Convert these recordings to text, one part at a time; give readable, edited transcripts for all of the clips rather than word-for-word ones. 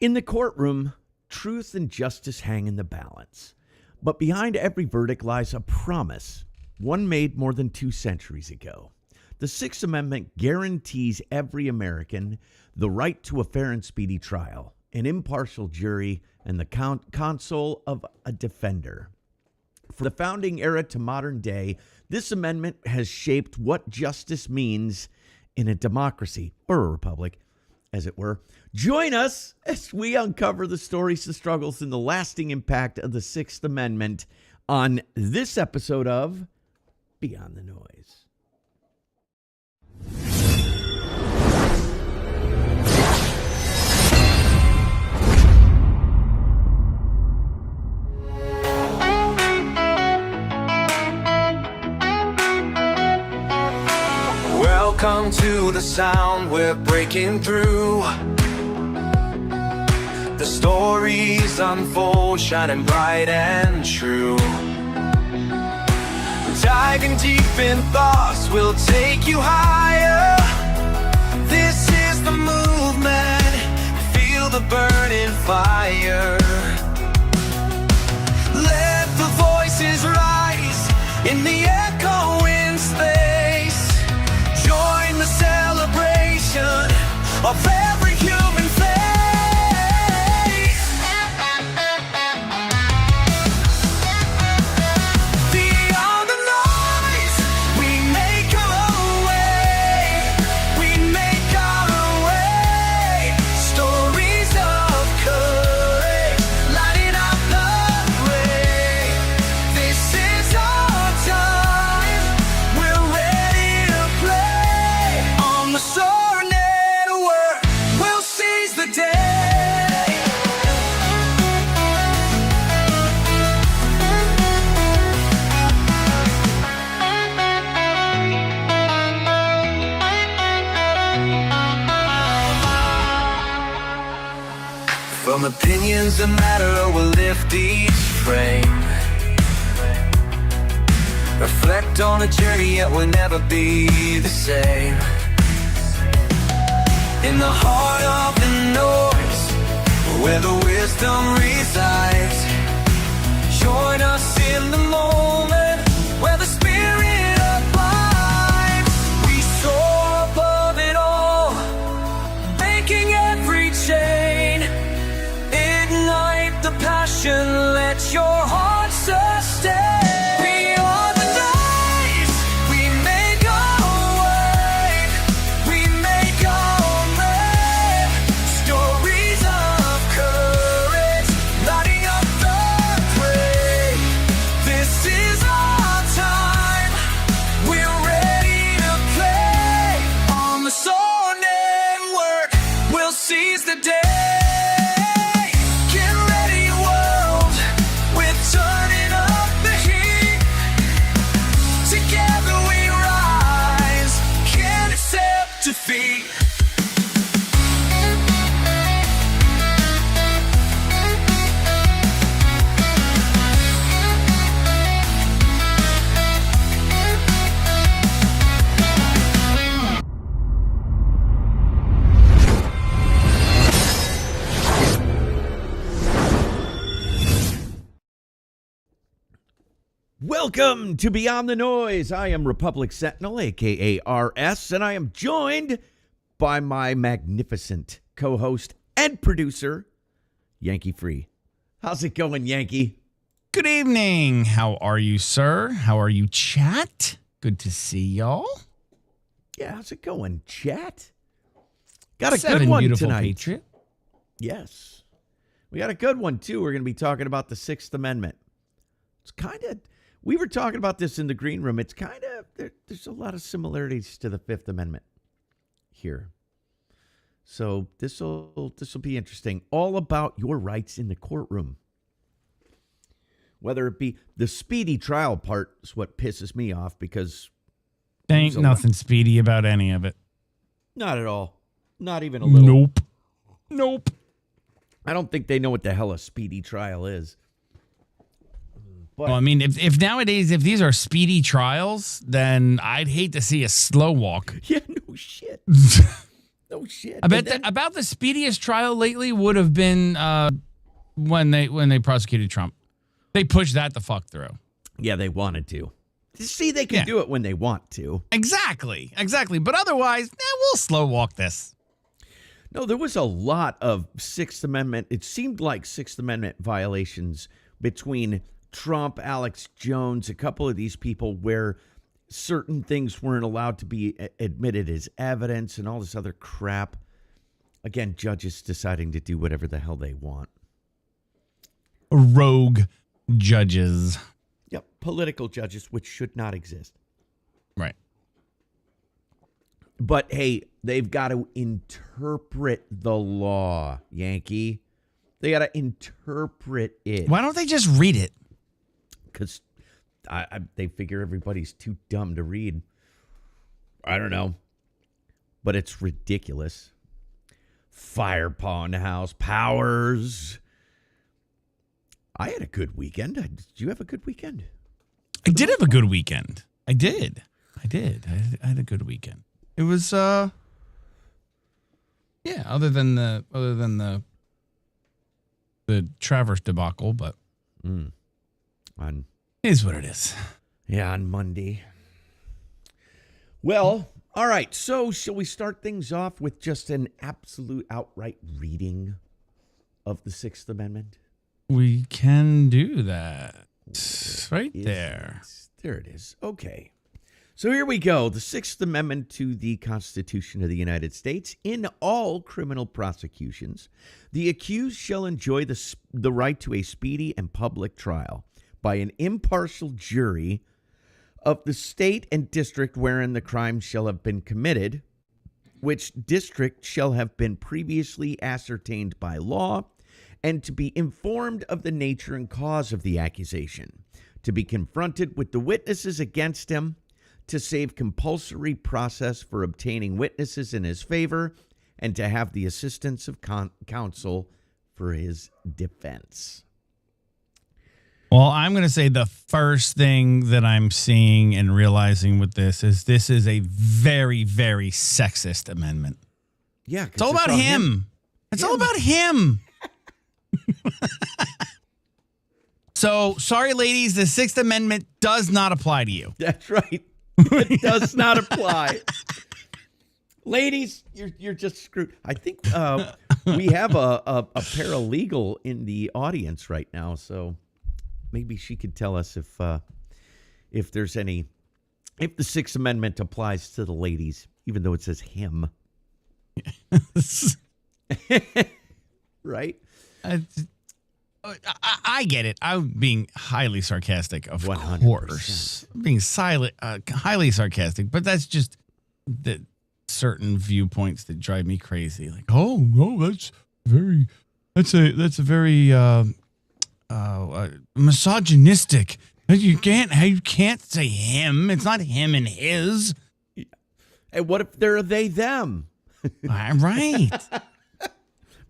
In the courtroom, truth and justice hang in the balance. But behind every verdict lies a promise, one made more than 2 centuries ago. The Sixth Amendment guarantees every American the right to a fair and speedy trial, an impartial jury, and the counsel of a defender. From the founding era to modern day, this amendment has shaped what justice means in a democracy, or a republic, as it were. Join us as we uncover the stories, the struggles, and the lasting impact of the Sixth Amendment on this episode of Beyond the Noise. Welcome to the sound we're breaking through. The stories unfold, shining bright and true. Diving deep in thoughts, we'll take you higher. This is the movement, feel the burning fire. Let the voices rise in the echoing space. Join the celebration of every human face. Beyond the noise, we make our way. We make our way. Stories of courage, lighting up the way. This is our time. We're ready to play. On the Soar Network, we'll seize the day. From opinions that matter, we'll lift each frame. Reflect on a journey, yet we'll never be the same. In the heart of the noise, where the wisdom resides. Join us in the moment, where the spirit abides. We soar above it all, breaking every chain. Ignite the passion, let your heart sustain. Beyond the noise, we make our way. We make our way. Stories of courage, lighting up the way. This is our time. We're ready to play. On the Soar Network, we'll seize the day. Get ready, world. We're turning up the heat. Together we rise. Can't accept defeat. Welcome to Beyond the Noise. I am Republic Sentinel, a.k.a. RS, and I am joined by my magnificent co-host and producer, Yankee Free. How's it going, Yankee? Good evening. How are you, sir? How are you, chat? Good to see y'all. Yeah, how's it going, chat? Got a Seven good one beautiful tonight. Patriot. Yes. We got a good one, too. We're going to be talking about the Sixth Amendment. It's kind of, we were talking about this in the green room. It's kind of, there's a lot of similarities to the Fifth Amendment here. So this will be interesting. All about your rights in the courtroom. Whether it be the speedy trial part is what pisses me off because Ain't nothing speedy about any of it. not at all. Not even a little. Nope. I don't think they know what the hell a speedy trial is. But Well, I mean, if nowadays, if these are speedy trials, then I'd hate to see a slow walk. yeah, no shit. No shit. I bet about the speediest trial lately would have been when they prosecuted Trump. They pushed that the fuck through. Yeah, they wanted to. See, they can do it when they want to. Exactly. But otherwise, we'll slow walk this. No, there was a lot of Sixth Amendment. It seemed like Sixth Amendment violations between Trump, Alex Jones, a couple of these people where certain things weren't allowed to be admitted as evidence and all this other crap. Again, judges deciding to do whatever the hell they want. Rogue judges. Yep, political judges, which should not exist. Right. But hey, they've got to interpret the law, Yankee. They got to interpret it. Why don't they just read it? Because they figure everybody's too dumb to read. I don't know. But it's ridiculous. Firepaw in the house. Powers. I had a good weekend. Did you have a good weekend? I did have a good weekend. I did. I had a good weekend. It was other than the Travers debacle, but On it is what it is. Yeah, on Monday. Well, all right. So shall we start things off with just an absolute outright reading of the Sixth Amendment? We can do that. Right there. There it is. Okay. So here we go. The Sixth Amendment to the Constitution of the United States. In all criminal prosecutions, the accused shall enjoy the right to a speedy and public trial by an impartial jury of the state and district wherein the crime shall have been committed, which district shall have been previously ascertained by law, and to be informed of the nature and cause of the accusation, to be confronted with the witnesses against him, to save compulsory process for obtaining witnesses in his favor, and to have the assistance of counsel for his defense. Well, I'm going to say the first thing that I'm seeing and realizing with this is a very, very sexist amendment. Yeah, it's all about him. It's all about him. So, sorry, ladies, the Sixth Amendment does not apply to you. That's right. It does not apply. Ladies, you're just screwed. I think we have a paralegal in the audience right now, so maybe she could tell us if there's any, if the Sixth Amendment applies to the ladies, even though it says him. Right? I get it. I'm being highly sarcastic, of 100%. course. Being highly sarcastic, but that's just the certain viewpoints that drive me crazy. Like, oh no, that's a very misogynistic. You can't say him. It's not him and his. And what if they're they them? Right.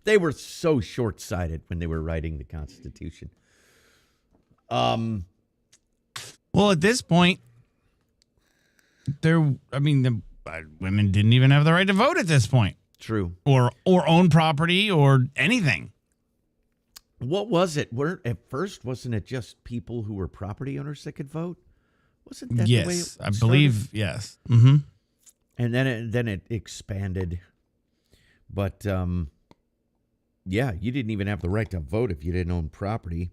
They were so short-sighted when they were writing the Constitution. Well, at this point, women didn't even have the right to vote at this point. True. Or own property or anything. What was it? At first, wasn't it just people who were property owners that could vote? Wasn't that the way it started? I believe, yes. Mm-hmm. And then it expanded. But yeah, you didn't even have the right to vote if you didn't own property.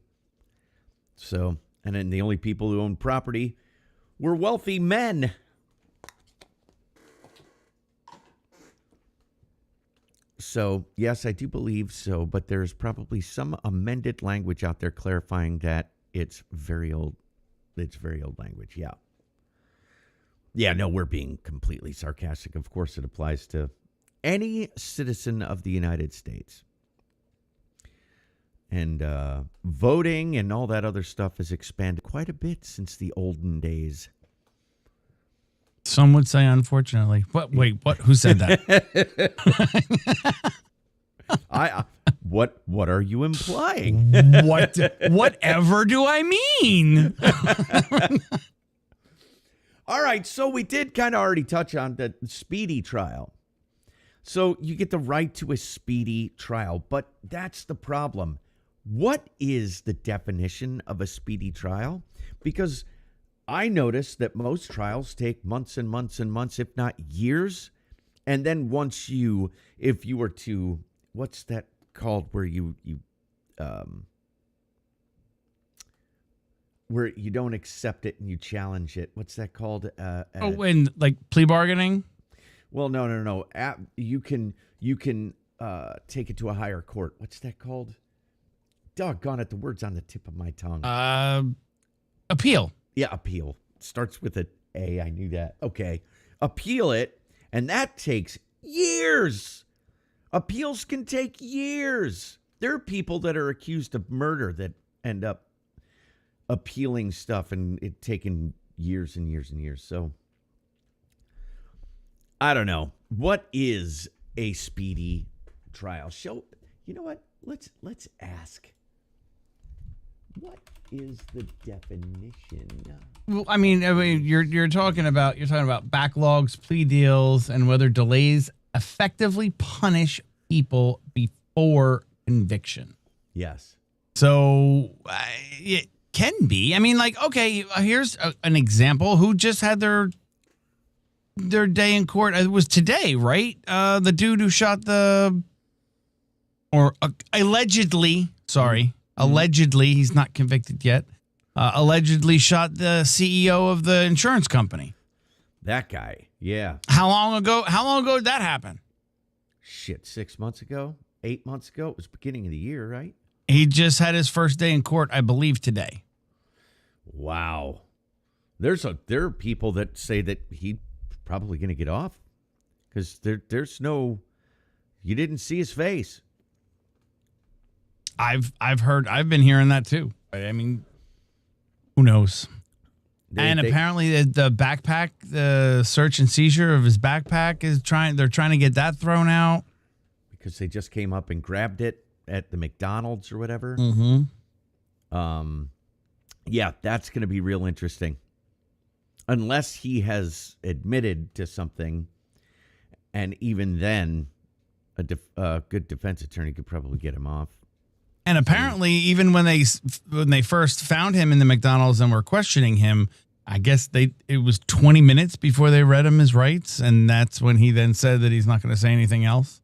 So, and then the only people who owned property were wealthy men. So, yes, I do believe so, but there's probably some amended language out there clarifying that it's very old. It's very old language, yeah. Yeah, no, we're being completely sarcastic. Of course, it applies to any citizen of the United States. And voting and all that other stuff has expanded quite a bit since the olden days. Some would say, unfortunately. But wait, what? Who said that? What are you implying? Whatever do I mean? All right, so we did kind of already touch on the speedy trial. So you get the right to a speedy trial, but that's the problem. What is the definition of a speedy trial? Because I noticed that most trials take months and months and months, if not years. And then if you were to, what's that called where where you don't accept it and you challenge it? What's that called? When like plea bargaining? Well, no. You can take it to a higher court. What's that called? Doggone it, the word's on the tip of my tongue. Appeal. Yeah, appeal. Starts with an A. I knew that. Okay. Appeal it, and that takes years. Appeals can take years. There are people that are accused of murder that end up appealing stuff and it taking years and years and years. So I don't know. What is a speedy trial? You know what? Let's ask. What is the definition? Well, I mean, you're talking about backlogs, plea deals, and whether delays effectively punish people before conviction. Yes. So it can be. I mean, like, okay, here's an example. Who just had their day in court? It was today, right? The dude who shot allegedly, he's not convicted yet. Allegedly shot the CEO of the insurance company. That guy. Yeah. How long ago did that happen? Shit, 6 months ago? 8 months ago? It was beginning of the year, right? He just had his first day in court, I believe, today. Wow. There are people that say that he's probably going to get off because you didn't see his face. I've been hearing that too. I mean, who knows? Apparently the backpack, the search and seizure of his backpack they're trying to get that thrown out. Because they just came up and grabbed it at the McDonald's or whatever. Mm-hmm. Yeah, that's going to be real interesting. Unless he has admitted to something, and even then, a good defense attorney could probably get him off. And apparently, even when they first found him in the McDonald's and were questioning him, I guess it was 20 minutes before they read him his rights, and that's when he then said that he's not going to say anything else.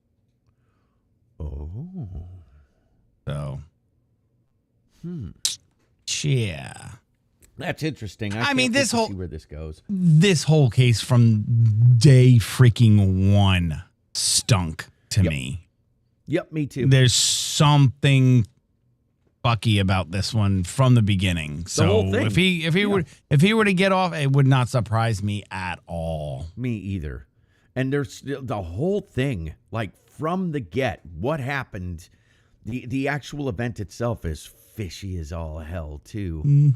Oh. So. Yeah. That's interesting. I mean, see where this goes. This whole case from day freaking one stunk to me. Yep, me too. There's something fucky about this one from the beginning. So whole thing. if he were to get off, it would not surprise me at all. Me either. And there's the whole thing, like from the get, what happened, the actual event itself is fishy as all hell too.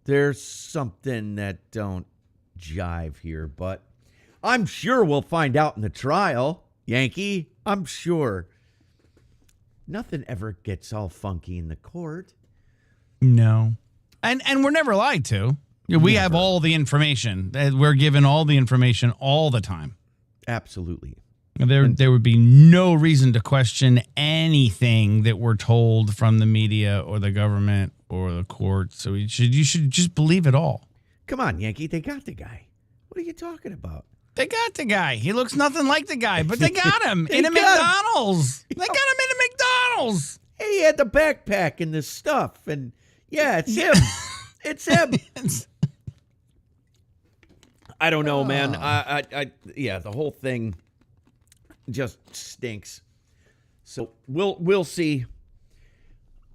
There's something that don't jive here, but I'm sure we'll find out in the trial, Yankee. I'm sure. Nothing ever gets all funky in the court. No. And we're never lied to. We have all the information. We're given all the information all the time. Absolutely. There would be no reason to question anything that we're told from the media or the government or the court. So you should just believe it all. Come on, Yankee. They got the guy. What are you talking about? They got the guy. He looks nothing like the guy, but they got him in a McDonald's. They got him in a McDonald's. Hey, he had the backpack and the stuff. And yeah, it's him. It's him. I don't know, man. The whole thing just stinks. So we'll see.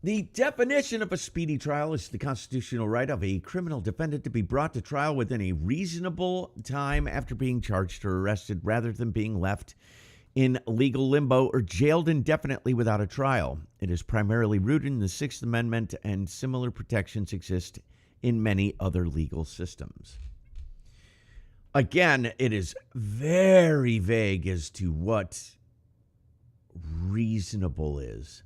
The definition of a speedy trial is the constitutional right of a criminal defendant to be brought to trial within a reasonable time after being charged or arrested, rather than being left in legal limbo or jailed indefinitely without a trial. It is primarily rooted in the Sixth Amendment, and similar protections exist in many other legal systems. Again, it is very vague as to what reasonable is.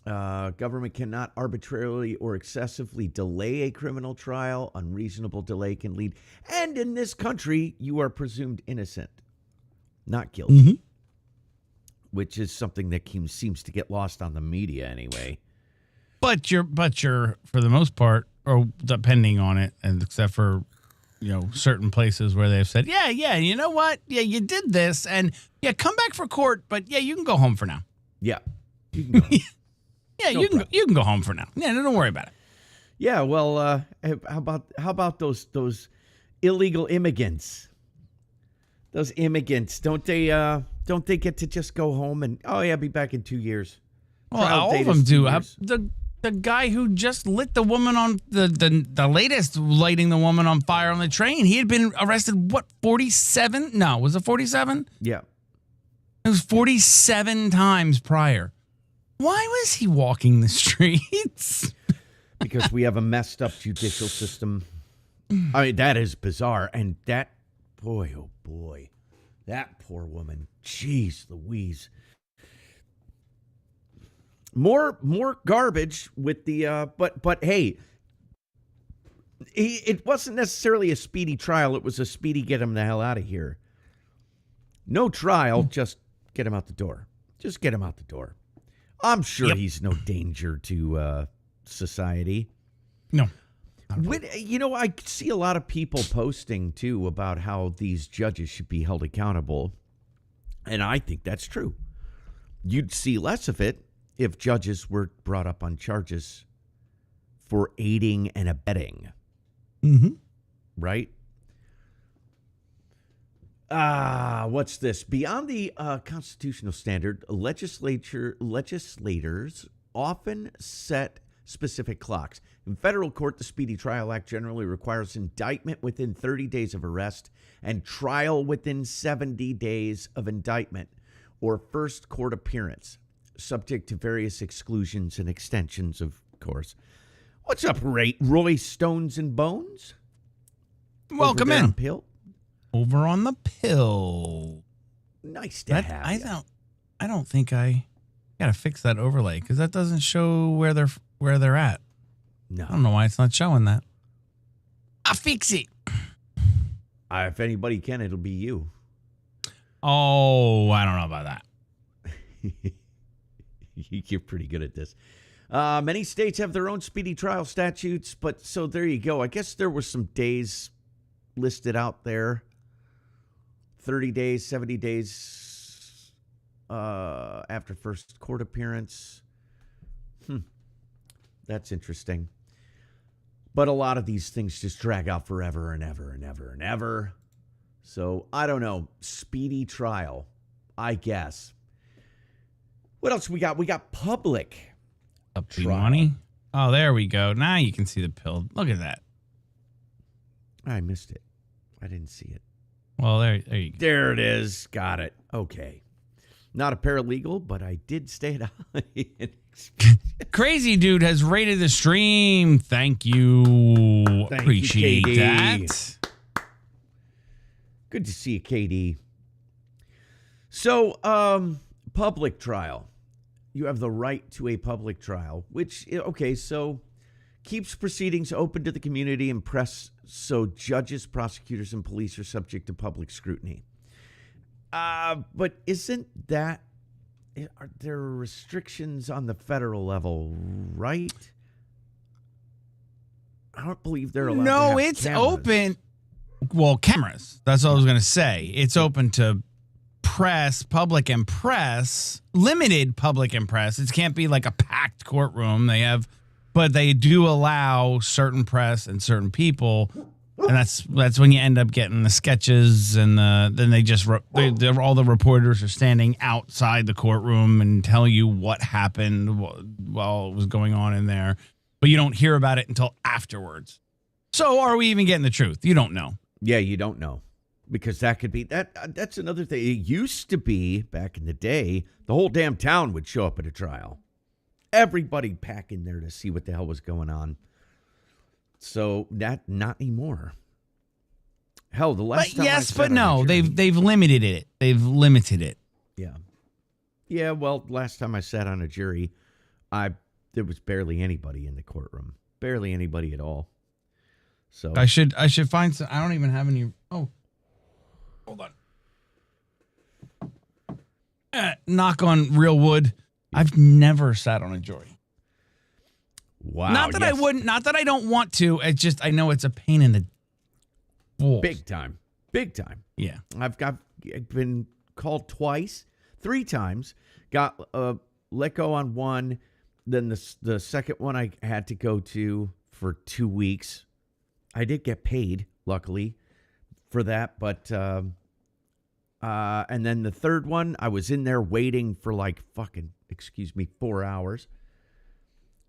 Government cannot arbitrarily or excessively delay a criminal trial. Unreasonable delay can lead. And in this country, you are presumed innocent. not guilty, which is something that seems to get lost on the media anyway. But you're for the most part, or depending on it, and except for certain places where they've said, yeah, you know what, yeah, you did this, and yeah, come back for court, but yeah, you can go home for now. Yeah, you can go home. Yeah, you can go home for now. Yeah, don't worry about it. Yeah, well, how about those illegal immigrants? Those immigrants, don't they get to just go home and be back in 2 years? Well, all of them do. The guy who just lit the woman on the latest lighting the woman on fire on the train, he had been arrested 47? No, was it 47? Yeah. It was 47 times prior. Why was he walking the streets? Because we have a messed up judicial system. I mean, that is bizarre. And that, boy, oh boy, that poor woman. Jeez Louise. More garbage with the, but hey, it wasn't necessarily a speedy trial. It was a speedy get him the hell out of here. No trial, just get him out the door. Just get him out the door. I'm sure he's no danger to society. No. I see a lot of people posting, too, about how these judges should be held accountable. And I think that's true. You'd see less of it if judges were brought up on charges for aiding and abetting. Mm-hmm. Right? What's this? Beyond the constitutional standard, legislators often set specific clocks. In federal court, the Speedy Trial Act generally requires indictment within 30 days of arrest and trial within 70 days of indictment or first court appearance, subject to various exclusions and extensions, of course. What's up, Roy Stones and Bones? Welcome in. Pill? Over on the pill. Nice to have you. I don't think I gotta fix that overlay because that doesn't show where they're at. No. I don't know why it's not showing that. I'll fix it. If anybody can, it'll be you. Oh, I don't know about that. You're pretty good at this. Many states have their own speedy trial statutes, but so there you go. I guess there were some days listed out there. 30 days, 70 days after first court appearance. That's interesting. But a lot of these things just drag out forever and ever and ever and ever. So, I don't know. Speedy trial, I guess. What else we got? We got public trial. Money. Oh, there we go. Now you can see the pill. Look at that. I missed it. I didn't see it. Well, there you go. There it is. Got it. Okay. Not a paralegal, but I did stay at a Crazy Dude has rated the stream. Thank you. Appreciate you, that. Good to see you, KD. So, public trial. You have the right to a public trial, which, okay, so keeps proceedings open to the community and press so judges, prosecutors, and police are subject to public scrutiny. But isn't that, are there restrictions on the federal level, right? I don't believe they're allowed to have it's cameras. open. Well, cameras. That's what I was going to say. It's open to press, public and press, limited public and press. It can't be like a packed courtroom. But they do allow certain press and certain people. And that's when you end up getting the sketches and then they just all the reporters are standing outside the courtroom and tell you what happened while it was going on in there, but you don't hear about it until afterwards. So are we even getting the truth? You don't know. Yeah, you don't know, because that could be that's another thing. It used to be back in the day, the whole damn town would show up at a trial. Everybody pack in there to see what the hell was going on. So that not anymore. Hell, the last time yes, but no, they've limited it. They've limited it. Yeah. Yeah, well, last time I sat on a jury, there was barely anybody in the courtroom. Barely anybody at all. So I should find some. I don't even have any. Oh, hold on. Knock on real wood. I've never sat on a jury. Wow. Not that I wouldn't. Not that I don't want to. It's just I know it's a pain in the balls. Big time. Big time. Yeah. I've been called twice, 3 times. Got let go on one. Then the second one I had to go to for 2 weeks. I did get paid, luckily, for that. But and then the third one, I was in there waiting for 4 hours.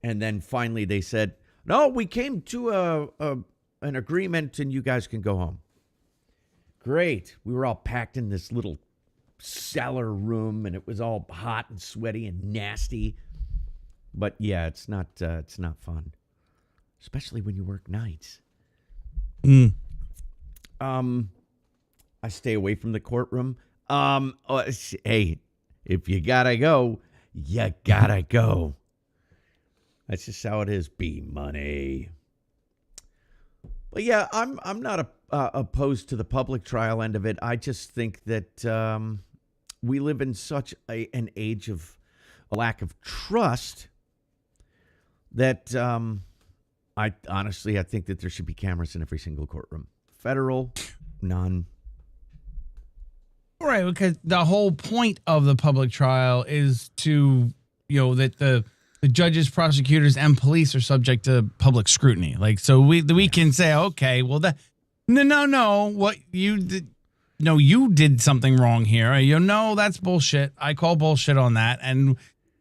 And then finally they said, no, we came to an agreement and you guys can go home. Great. We were all packed in this little cellar room and it was all hot and sweaty and nasty. But yeah, it's not fun, especially when you work nights. I stay away from the courtroom. Hey, if you gotta go, you gotta go. That's just how it is. Be money. But yeah, I'm not opposed to the public trial end of it. I just think that we live in such an age of a lack of trust that I think that there should be cameras in every single courtroom. Federal, none. Right, because the whole point of the public trial is to, that the judges, prosecutors, and police are subject to public scrutiny. Like, so we can say, okay, well, no, what you did, no, you did something wrong here. That's bullshit. I call bullshit on that. And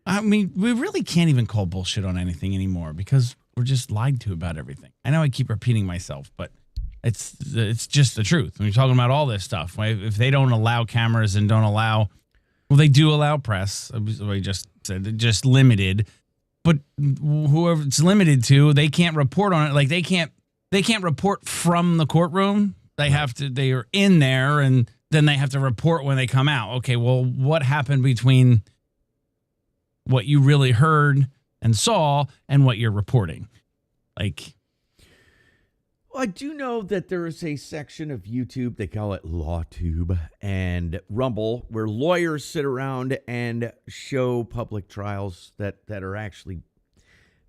I mean, we really can't even call bullshit on anything anymore because we're just lied to about everything. I know I keep repeating myself, but it's just the truth. When you're talking about all this stuff, if they don't allow cameras and don't allow, well, they do allow press. I just said they're just limited, but whoever it's limited to, they can't report on it. Like they can't report from the courtroom. They have to. They are in there, and then they have to report when they come out. Okay, well, what happened between what you really heard and saw and what you're reporting? Like. I do know that there is a section of YouTube, they call it LawTube, and Rumble, where lawyers sit around and show public trials that are actually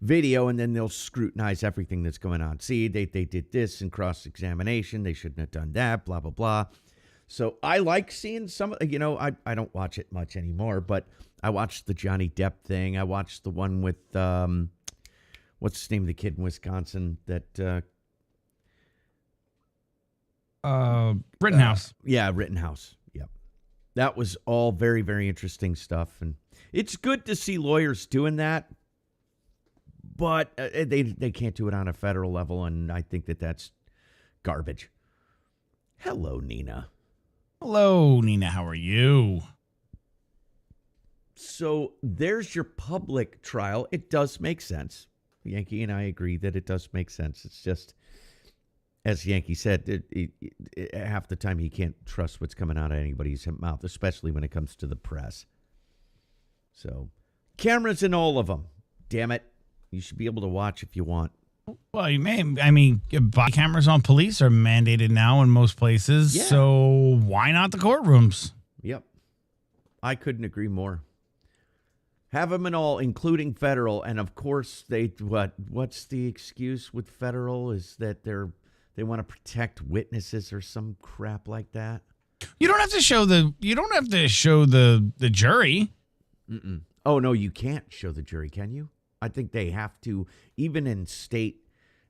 video, and then they'll scrutinize everything that's going on. See, they did this in cross-examination. They shouldn't have done that, blah, blah, blah. So I like seeing some, I don't watch it much anymore, but I watched the Johnny Depp thing. I watched the one with, what's the name of the kid in Wisconsin that... Rittenhouse. Yeah, Rittenhouse. Yep. That was all very, very interesting stuff. And it's good to see lawyers doing that, but they can't do it on a federal level, and I think that that's garbage. Hello, Nina. Hello, Nina. How are you? So there's your public trial. It does make sense. Yankee and I agree that it does make sense. It's just... As Yankee said, half the time he can't trust what's coming out of anybody's mouth, especially when it comes to the press. So, cameras in all of them. Damn it. You should be able to watch if you want. Well, you may. I mean, body cameras on police are mandated now in most places. Yeah. So, why not the courtrooms? Yep. I couldn't agree more. Have them in all, including federal. And, of course, what's the excuse with federal is that they want to protect witnesses or some crap like that. You don't have to show the jury. Mm-mm. Oh no, you can't show the jury, can you? I think they have to, even in state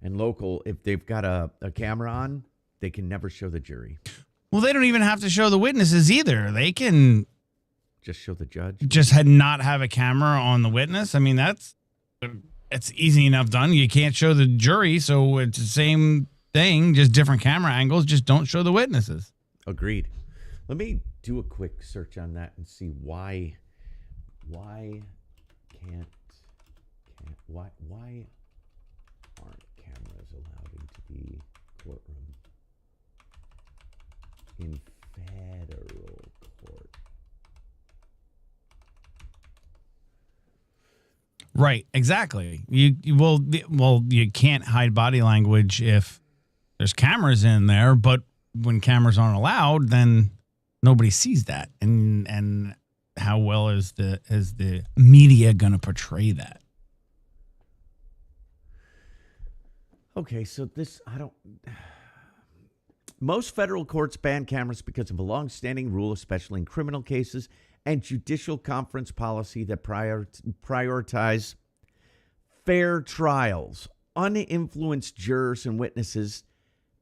and local, if they've got a camera on, they can never show the jury. Well, they don't even have to show the witnesses either. They can just show the judge. Just not have a camera on the witness. I mean, that's easy enough done. You can't show the jury, so it's the same thing, just different camera angles. Just don't show the witnesses. Agreed. Let me do a quick search on that and see why aren't cameras allowed into the courtroom in federal court? Right, exactly. You can't hide body language if there's cameras in there, but when cameras aren't allowed, then nobody sees that. And how well is the media going to portray that? Okay, so most federal courts ban cameras because of a long-standing rule, especially in criminal cases, and judicial conference policy that prioritize fair trials, uninfluenced jurors and witnesses,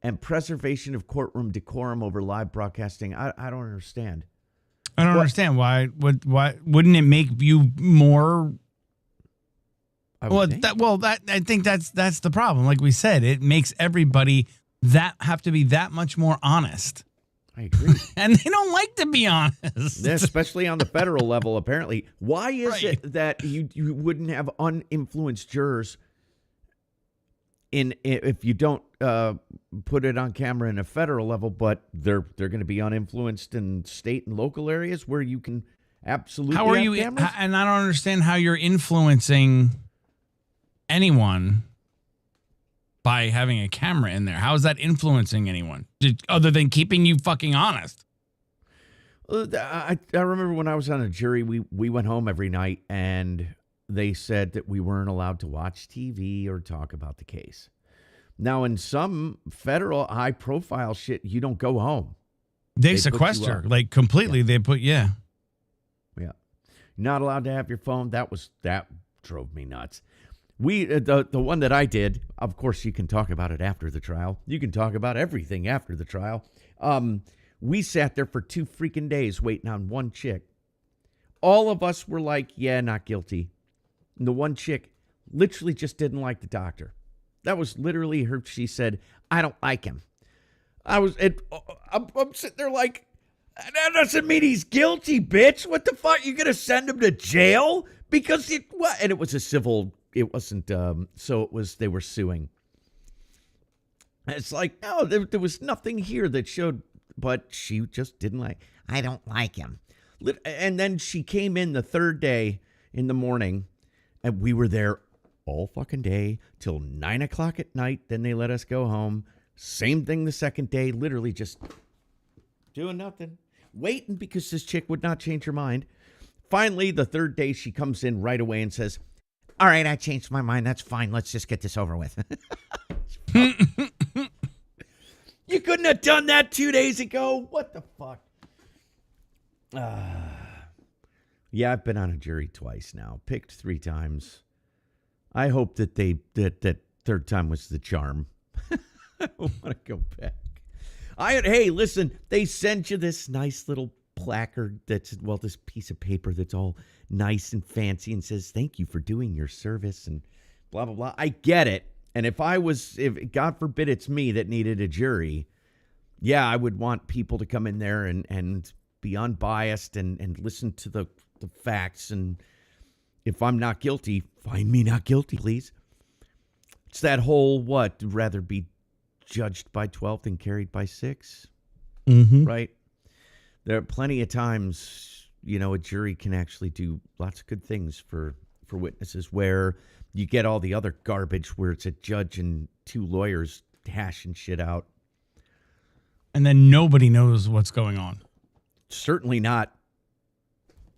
and preservation of courtroom decorum over live broadcasting. I don't understand. I don't understand why. Why wouldn't it make you more? I think that's the problem. Like we said, it makes everybody have to be that much more honest. I agree. And they don't like to be honest. Especially on the federal level, apparently. Why is it that you wouldn't have uninfluenced jurors if you don't put it on camera in a federal level, but they're going to be uninfluenced in state and local areas where you can absolutely how are have you cameras? And I don't understand how you're influencing anyone by having a camera in there. How is that influencing anyone other than keeping you fucking honest? I remember when I was on a jury, we went home every night and they said that we weren't allowed to watch TV or talk about the case. Now, in some federal high-profile shit, you don't go home. They sequester, like completely. Yeah. They put, yeah. Not allowed to have your phone. That drove me nuts. The one that I did, of course, you can talk about it after the trial. You can talk about everything after the trial. We sat there for 2 freaking days waiting on one chick. All of us were like, yeah, not guilty. And the one chick literally just didn't like the doctor. That was literally her. She said, I don't like him. I'm sitting there like, that doesn't mean he's guilty, bitch. What the fuck? You going to send him to jail? Because and it was a civil, it wasn't, they were suing. It's like, no, there was nothing here that showed, but she just didn't I don't like him. And then she came in the third day in the morning, and we were there all fucking day till 9 o'clock at night. Then they let us go home. Same thing the second day, literally just doing nothing, waiting because this chick would not change her mind. Finally, the third day, she comes in right away and says, all right, I changed my mind. That's fine. Let's just get this over with. You couldn't have done that 2 days ago. What the fuck? Yeah, I've been on a jury twice now. Picked 3 times. I hope that that third time was the charm. I don't want to go back. Hey, listen, they send you this nice little placard this piece of paper that's all nice and fancy and says, thank you for doing your service and blah, blah, blah. I get it. And if God forbid it's me that needed a jury, yeah, I would want people to come in there and be unbiased and listen to the facts. And if I'm not guilty, find me not guilty, please. It's that whole, rather be judged by 12 than carried by 6, right? There are plenty of times, a jury can actually do lots of good things for witnesses where you get all the other garbage where it's a judge and 2 lawyers hashing shit out. And then nobody knows what's going on. Certainly not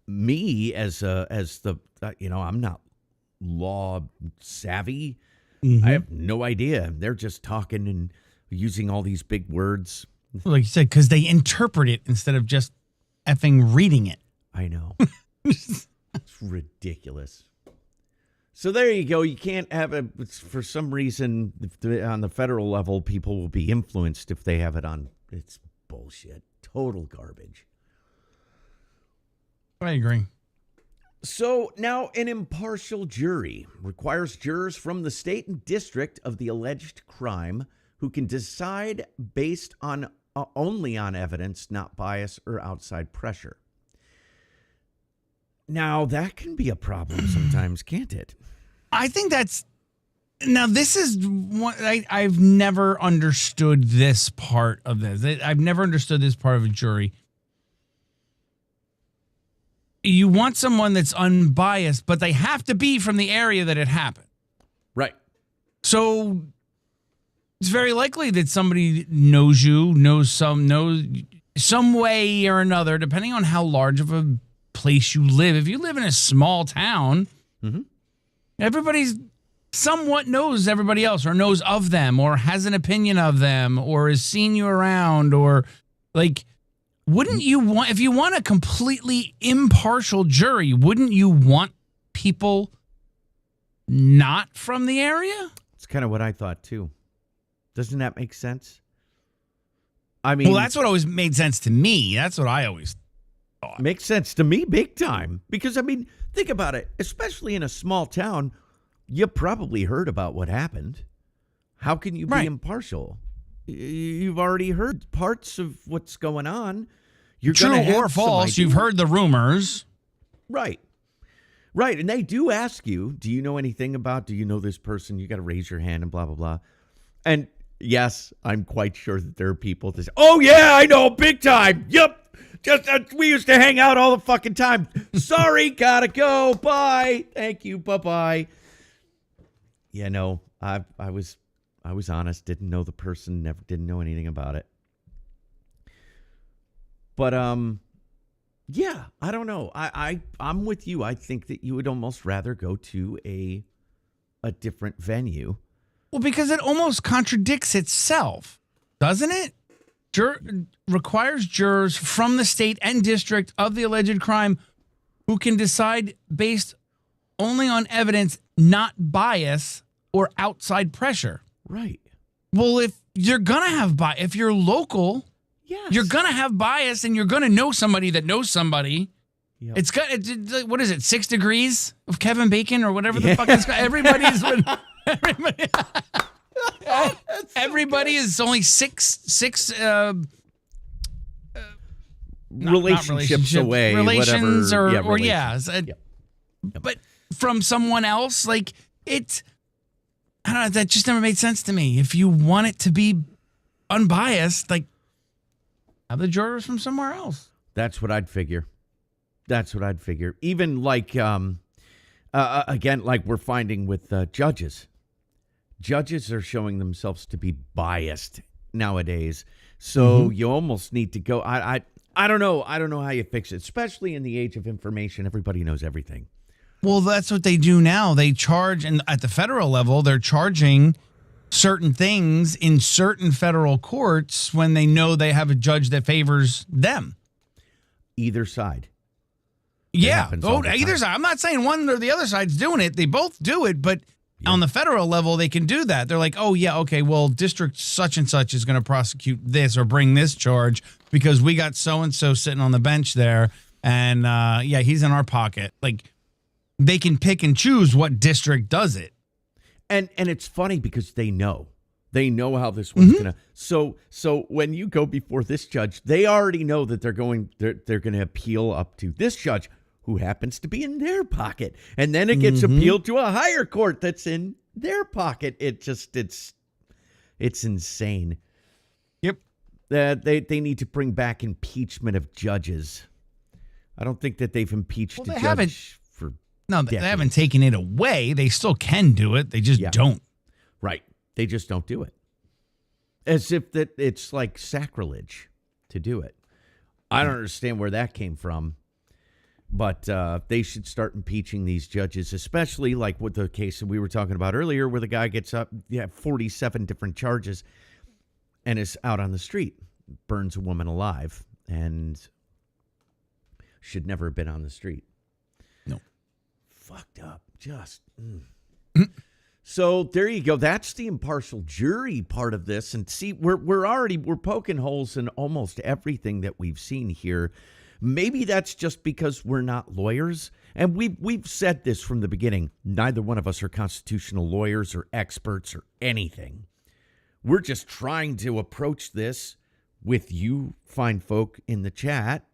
me I'm not law savvy. I have no idea. They're just talking and using all these big words. Like you said, because they interpret it instead of just effing reading it. I know. It's ridiculous. So there you go. You can't have for some reason, on the federal level, people will be influenced if they have it on. It's bullshit. Total garbage. I agree. So now an impartial jury requires jurors from the state and district of the alleged crime who can decide based on only on evidence, not bias or outside pressure. Now, that can be a problem sometimes, can't it? I think this is one, I've never understood this part of this. I've never understood this part of a jury. You want someone that's unbiased, but they have to be from the area that it happened. Right. So it's very likely that somebody knows you, knows some way or another, depending on how large of a place you live. If you live in a small town, Mm-hmm. everybody's somewhat knows everybody else or knows of them or has an opinion of them or has seen you around or like, wouldn't you want, if you want a completely impartial jury, wouldn't you want people not from the area? It's kind of what I thought too. Doesn't that make sense? I mean, Well, that's what always made sense to me. That's what I always thought. makes sense to me big time. Because, I mean, think about it. Especially in a small town, you probably heard about what happened. How can you be Right. impartial? You've already heard parts of what's going on. You're True gonna have or some false, idea. you've heard the rumors. Right. Right. And they do ask you, do you know anything about, do you know this person? You got to raise your hand and blah, blah, blah. And yes, I'm quite sure that there are people that say, oh, yeah, I know, big time. Yep. Just we used to hang out all the fucking time. Sorry, gotta go. Bye. Thank you. Bye-bye. Yeah, no, I was honest. Didn't know the person. Never didn't know anything about it. But yeah, I don't know. I'm with you. I think that you would almost rather go to a different venue. Well, because it almost contradicts itself, doesn't it? Requires jurors from the state and district of the alleged crime who can decide based only on evidence, not bias or outside pressure. Right. Well, if you're going to have bias, if you're local, Yes. you're going to have bias and you're going to know somebody that knows somebody. Yep. It's what is it, 6 degrees of Kevin Bacon or whatever the fuck it's called? Everybody's everybody is only six relationships away. relations whatever. or relations. yeah. But from someone else, like it, I don't know, that just never made sense to me. If you want it to be unbiased, like have the jurors from somewhere else. That's what I'd figure. Even like, again, like we're finding with judges. Judges are showing themselves to be biased nowadays. So you almost need to go. I don't know. I don't know how you fix it, especially in the age of information. Everybody knows everything. Well, that's what they do now. They charge, and at the federal level, they're charging certain things in certain federal courts when they know they have a judge that favors them. Either side. Yeah. happens all the Either time. side. I'm not saying one or the other side's doing it. They both do it, but on the federal level, they can do that. They're like, oh, yeah, okay, well, district such and such is going to prosecute this or bring this charge because we got so-and-so sitting on the bench there, and, yeah, he's in our pocket. Like, they can pick and choose what district does it. And it's funny because they know how this one's gonna. So when you go before this judge, they already know that they're going to appeal up to this judge who happens to be in their pocket, and then it gets appealed to a higher court that's in their pocket. It's insane. Yep. They need to bring back impeachment of judges. I don't think that they've impeached a judge for. No, they decades. haven't taken it away. They still can do it. They just don't. Right. They just don't do it. As if that it's like sacrilege to do it. I don't understand where that came from. But they should start impeaching these judges, especially like with the case that we were talking about earlier where the guy gets up, 47 different charges and is out on the street, burns a woman alive, and should never have been on the street. No. Fucked up. Just. So there you go. That's the impartial jury part of this. And see, we're poking holes in almost everything that we've seen here. Maybe that's just because we're not lawyers. And we've said this from the beginning. Neither one of us are constitutional lawyers or experts or anything. We're just trying to approach this with you fine folk in the chat.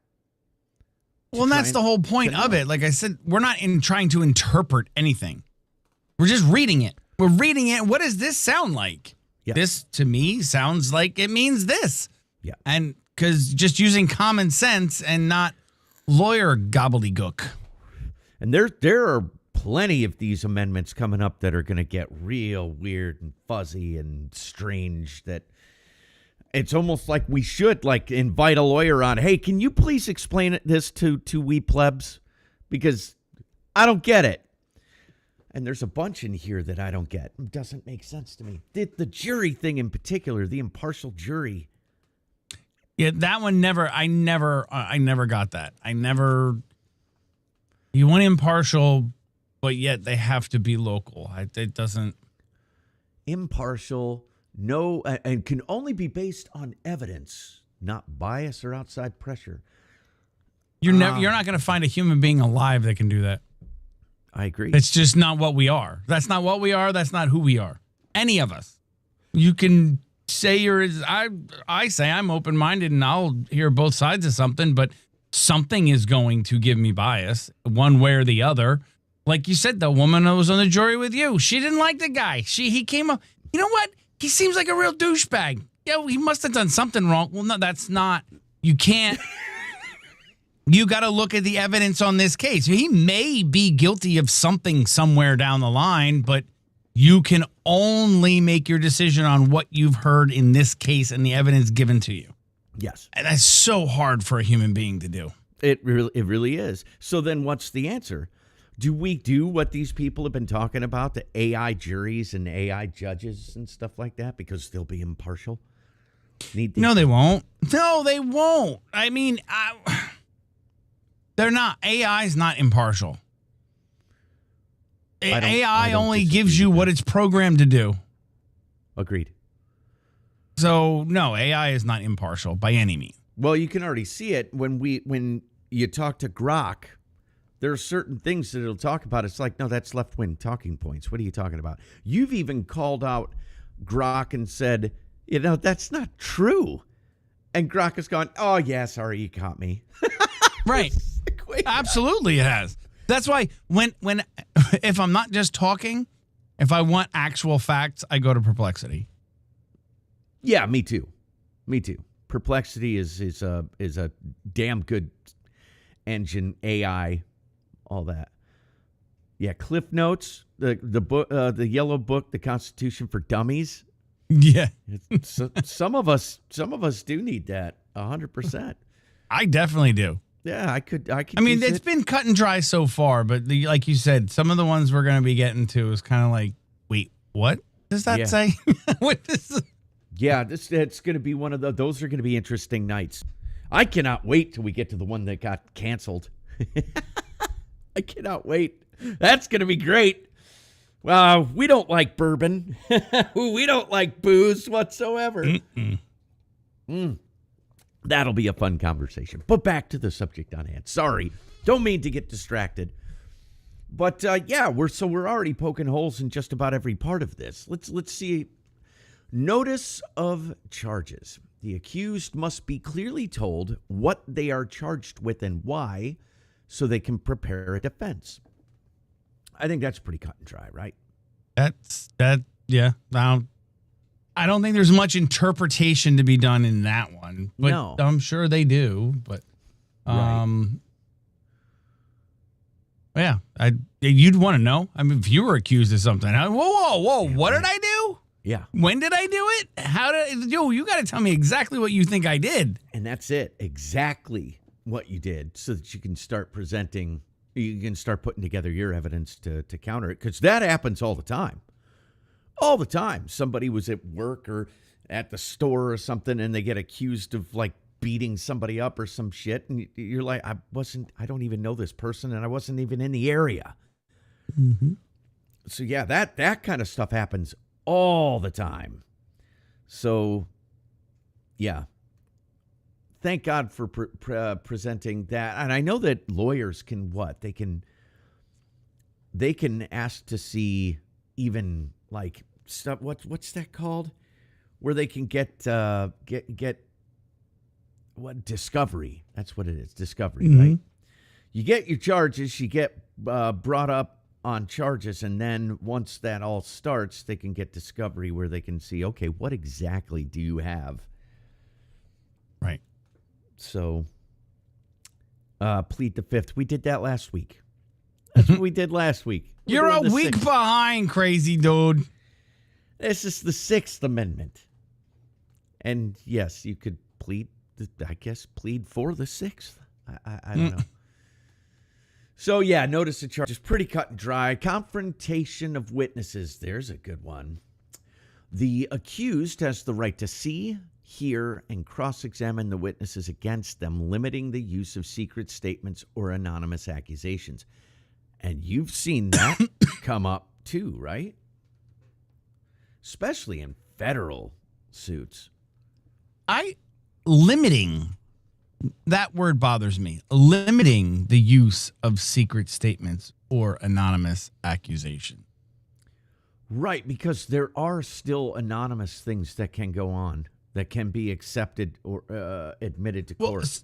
Well, and that's the whole point of it. Like I said, we're not trying to interpret anything. We're just reading it. We're reading it. What does this sound like? Yeah. This, to me, sounds like it means this. Yeah. And because just using common sense and not lawyer gobbledygook. And there are plenty of these amendments coming up that are going to get real weird and fuzzy and strange that It's almost like we should like invite a lawyer on. Hey, can you please explain this to we plebs? Because I don't get it. And there's a bunch in here that I don't get. It doesn't make sense to me. The jury thing in particular, the impartial jury. Yeah, that one I never got that. You want impartial, but yet they have to be local. It doesn't. Impartial, no, and can only be based on evidence, not bias or outside pressure. You're not going to find a human being alive that can do that. I agree. It's just not what we are. That's not what we are. That's not who we are. Any of us. You can say I say I'm open-minded and I'll hear both sides of something, but something is going to give me bias one way or the other. Like you said, the woman that was on the jury with you, she didn't like the guy. He came up, you know what? He seems like a real douchebag. Yeah, he must have done something wrong. Well, no, that's not, you can't. You got to look at the evidence on this case. He may be guilty of something somewhere down the line, but you can only make your decision on what you've heard in this case and the evidence given to you. Yes. And that's so hard for a human being to do. It really is. So then what's the answer? Do we do what these people have been talking about, the AI juries and AI judges and stuff like that, because they'll be impartial? No, they won't. No, they won't. I mean, they're not. AI is not impartial. AI only gives you what it's programmed to do. Agreed. So, no, AI is not impartial by any means. Well, you can already see it when you talk to Grok. There are certain things that it'll talk about. It's like, no, that's left-wing talking points. What are you talking about? You've even called out Grok and said, that's not true. And Grok has gone, oh, yeah, sorry, you caught me. Right. Absolutely it has. That's why when if I'm not just talking, if I want actual facts, I go to Perplexity. Yeah, me too. Perplexity is a damn good engine, AI, all that. Yeah, Cliff Notes, the book, the yellow book, the Constitution for Dummies. Yeah. Some of us do need that 100%. I definitely do. Yeah, I could. I mean, it's been cut and dry so far, but like you said, some of the ones we're going to be getting to is kind of like, wait, what does that say? What is? Yeah, it's going to be one of those are going to be interesting nights. I cannot wait till we get to the one that got canceled. I cannot wait. That's going to be great. We don't like bourbon. We don't like booze whatsoever. That'll be a fun conversation. But back to the subject on hand. Sorry, don't mean to get distracted. But we're already poking holes in just about every part of this. Let's see. Notice of charges. The accused must be clearly told what they are charged with and why, so they can prepare a defense. I think that's pretty cut and dry, right? Yeah. I don't think there's much interpretation to be done in that one. But no. I'm sure they do. But Right. Yeah, you'd want to know. I mean, if you were accused of something, whoa, what did I do? Yeah. When did I do it? How did you got to tell me exactly what you think I did. And that's it. Exactly what you did, so that you can start presenting, you can start putting together your evidence to counter it, because that happens all the time. All the time. Somebody was at work or at the store or something, and they get accused of like beating somebody up or some shit, and you're like, I don't even know this person, and I wasn't even in the area. Mm-hmm. So yeah, that kind of stuff happens all the time. So yeah, thank God for presenting that. And I know that lawyers can they can ask to see even like stuff. What's that called? Where they can get what, discovery. That's what it is. Discovery, Mm-hmm. right? You get your charges, you get brought up on charges, and then once that all starts, they can get discovery where they can see, okay, what exactly do you have? Right. So, plead the fifth. We did that last week. That's what we did last week. You're a week behind, crazy dude. This is the Sixth Amendment. And yes, you could plead for the 6th. I don't know. So, yeah, notice the charge is pretty cut and dry. Confrontation of witnesses. There's a good one. The accused has the right to see, hear, and cross-examine the witnesses against them, limiting the use of secret statements or anonymous accusations. And you've seen that come up too, right? Especially in federal suits. Limiting, that word bothers me. Limiting the use of secret statements or anonymous accusation. Right, because there are still anonymous things that can go on, that can be accepted or admitted to court.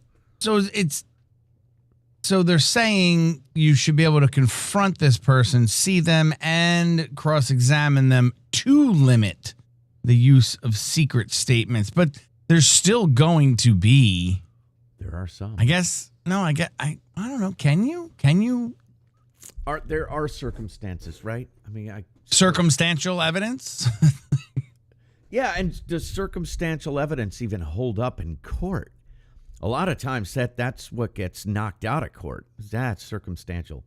So they're saying you should be able to confront this person, see them, and cross-examine them to limit the use of secret statements. But there's still going to be. There are some. I guess. No, I don't know. Can you? There are circumstances, right? I mean, circumstantial evidence? Yeah, and does circumstantial evidence even hold up in court? A lot of times that's what gets knocked out of court. That's circumstantial.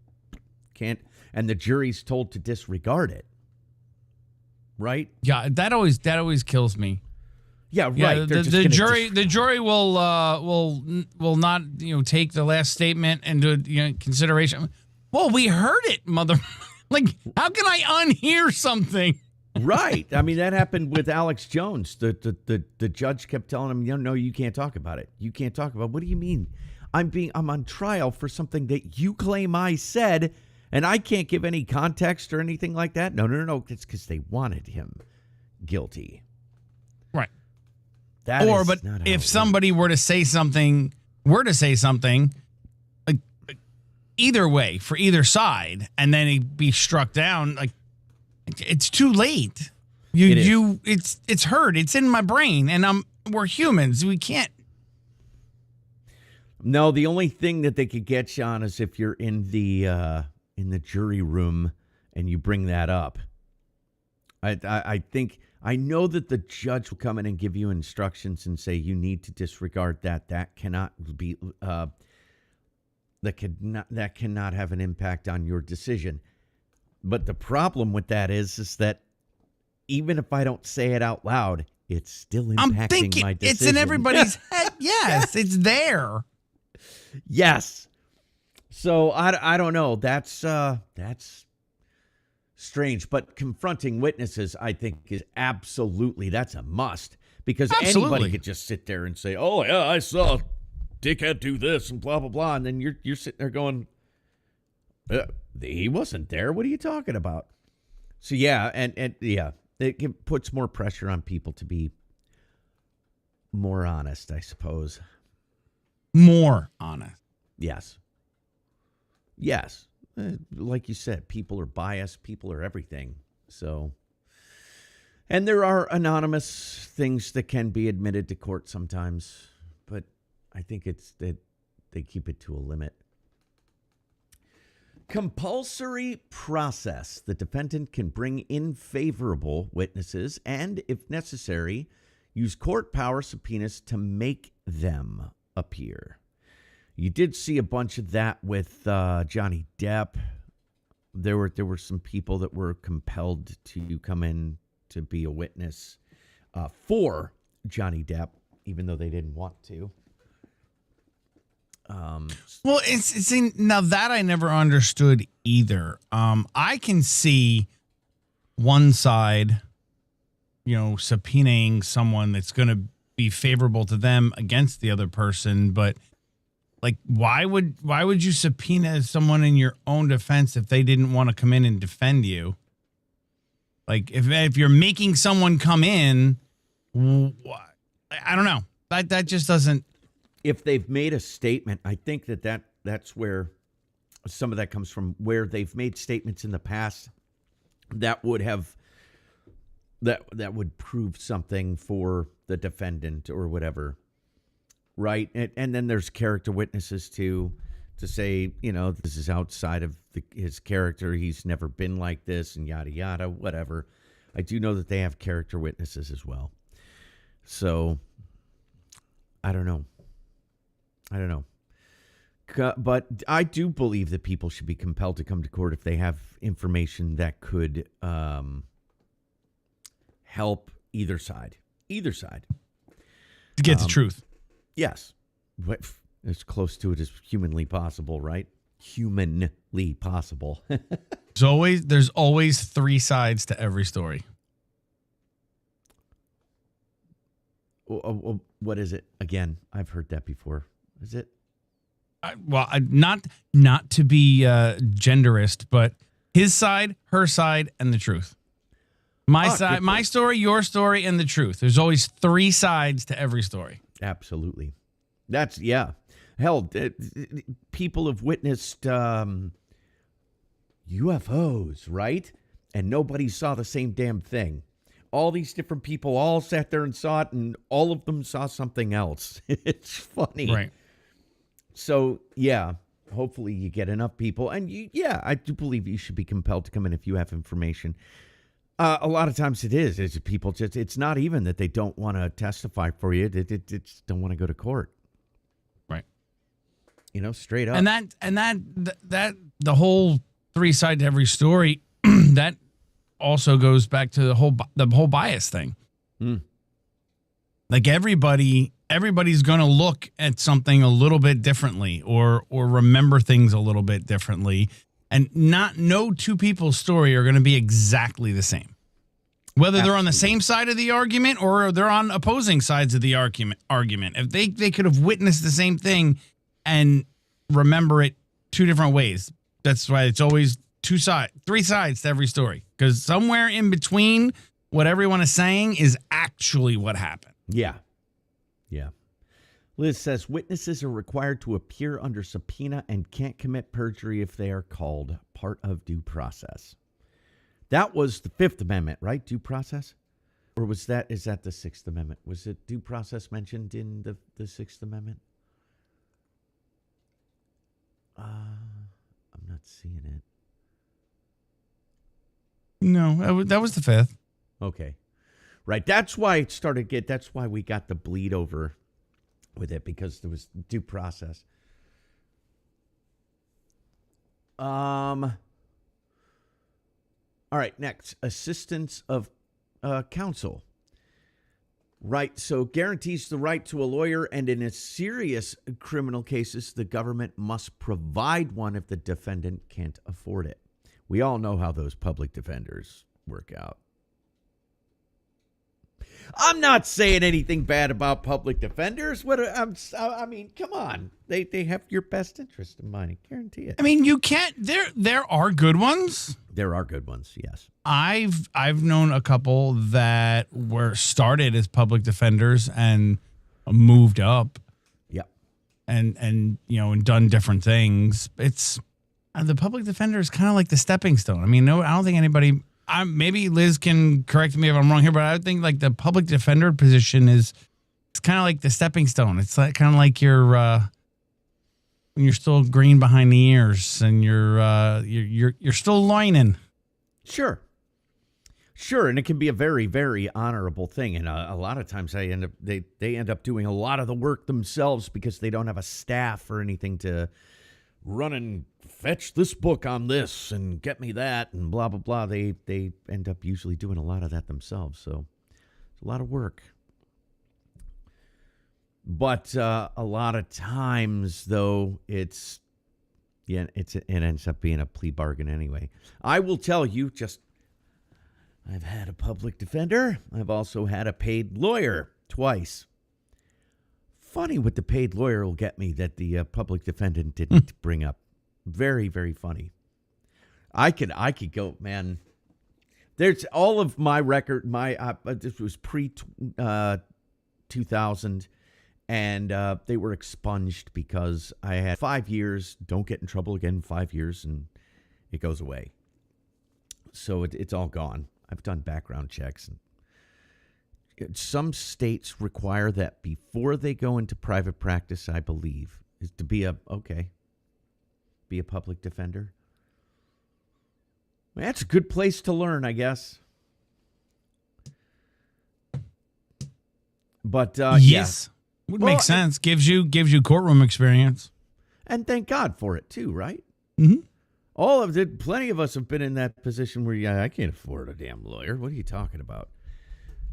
And the jury's told to disregard it. Right? Yeah, that always kills me. Yeah, right. Yeah, the jury will not take the last statement into consideration. Well, we heard it, mother. Like, how can I unhear something? Right. I mean, that happened with Alex Jones. The judge kept telling him, no, you can't talk about it. You can't talk about it. What do you mean? I'm on trial for something that you claim I said, and I can't give any context or anything like that. No. It's because they wanted him guilty. Right. But if somebody were to say something, like either way for either side, and then he'd be struck down, like it's too late. It's heard. It's in my brain, and we're humans. We can't. No, the only thing that they could get you on is if you're in the jury room and you bring that up. I know that the judge will come in and give you instructions and say you need to disregard that. That cannot be that cannot have an impact on your decision. But the problem with that is that even if I don't say it out loud, it's still impacting my decision. It's in everybody's head. Yes, it's there. Yes. So I don't know. That's strange, but confronting witnesses, I think, is that's a must, because anybody could just sit there and say, "Oh yeah, I saw Dickhead do this and blah blah blah," and then you're sitting there going, "He wasn't there. What are you talking about?" So yeah, and yeah, it puts more pressure on people to be more honest, I suppose. More honest. Yes. Like you said, people are biased. People are everything. So, and there are anonymous things that can be admitted to court sometimes, but I think it's that they keep it to a limit. Compulsory process. The defendant can bring in favorable witnesses and, if necessary, use court power subpoenas to make them appear. You did see a bunch of that with Johnny Depp. There were some people that were compelled to come in to be a witness for Johnny Depp, even though they didn't want to. Well, it's now that I never understood either. I can see one side, subpoenaing someone that's going to be favorable to them against the other person, but like, why would you subpoena someone in your own defense if they didn't want to come in and defend you? Like, if you're making someone come in, I don't know. That just doesn't. If they've made a statement, I think that's where some of that comes from, where they've made statements in the past that would prove something for the defendant or whatever. Right. And then there's character witnesses to say, this is outside of his character. He's never been like this and yada, yada, whatever. I do know that they have character witnesses as well. So, I don't know. But I do believe that people should be compelled to come to court if they have information that could help either side. Either side. To get the truth. Yes. As close to it as humanly possible, right? Humanly possible. There's always three sides to every story. What is it? Again, I've heard that before. Is it? Not to be genderist, but his side, her side, and the truth. My side, my story, your story, and the truth. There's always three sides to every story. Absolutely. Yeah. Hell, people have witnessed UFOs, right? And nobody saw the same damn thing. All these different people all sat there and saw it, and all of them saw something else. It's funny. Right. So, yeah, hopefully you get enough people. And, I do believe you should be compelled to come in if you have information. A lot of times it's people just, it's not even that they don't want to testify for you. They just don't want to go to court. Right. Straight up. And that the whole three side to every story, that also goes back to the whole bias thing. Like everybody's going to look at something a little bit differently or remember things a little bit differently, and no two people's story are going to be exactly the same. Whether they're on the same side of the argument or they're on opposing sides of the argument. If they could have witnessed the same thing and remember it two different ways. That's why it's always three sides to every story, because somewhere in between what everyone is saying is actually what happened. Yeah. Liz says witnesses are required to appear under subpoena and can't commit perjury if they are called, part of due process. That was the Fifth Amendment, right? Due process? Or is that the Sixth Amendment? Was it due process mentioned in the Sixth Amendment? I'm not seeing it. No, that was the Fifth. Okay. Right. That's why that's why we got the bleed over with it, because there was due process. All right, next, assistance of counsel. Right, so guarantees the right to a lawyer, and in a serious criminal cases, the government must provide one if the defendant can't afford it. We all know how those public defenders work out. I'm not saying anything bad about public defenders. I mean, come on. They have your best interest in mind. I guarantee it. I mean, you can't. There are good ones. There are good ones, yes. I've known a couple that were started as public defenders and moved up. Yep. And done different things. It's the public defender is kind of like the stepping stone. I mean, no, I don't think anybody. Maybe Liz can correct me if I'm wrong here, but I would think like the public defender position it's kind of like the stepping stone. It's like kind of like when you're still green behind the ears and you're still lining. Sure, and it can be a very, very honorable thing. And a lot of times they end up doing a lot of the work themselves because they don't have a staff or anything to run and fetch this book on this and get me that and blah, blah, blah. They end up usually doing a lot of that themselves. So it's a lot of work. But a lot of times, though, it ends up being a plea bargain anyway. I will tell you, I've had a public defender. I've also had a paid lawyer twice. Funny what the paid lawyer will get me that the public defendant didn't bring up. Very, very funny. I could go, man. There's all of my record. This was pre 2000, and they were expunged because I had 5 years. Don't get in trouble again. 5 years, and it goes away. So it's all gone. I've done background checks, and some states require that before they go into private practice, I believe, is to be a public defender. Well, that's a good place to learn, I guess. But yes, would Well, make sense. Gives you courtroom experience. and thank God for it too, right? Mm-hmm. Plenty of us have been in that position where, I can't afford a damn lawyer. What are you talking about?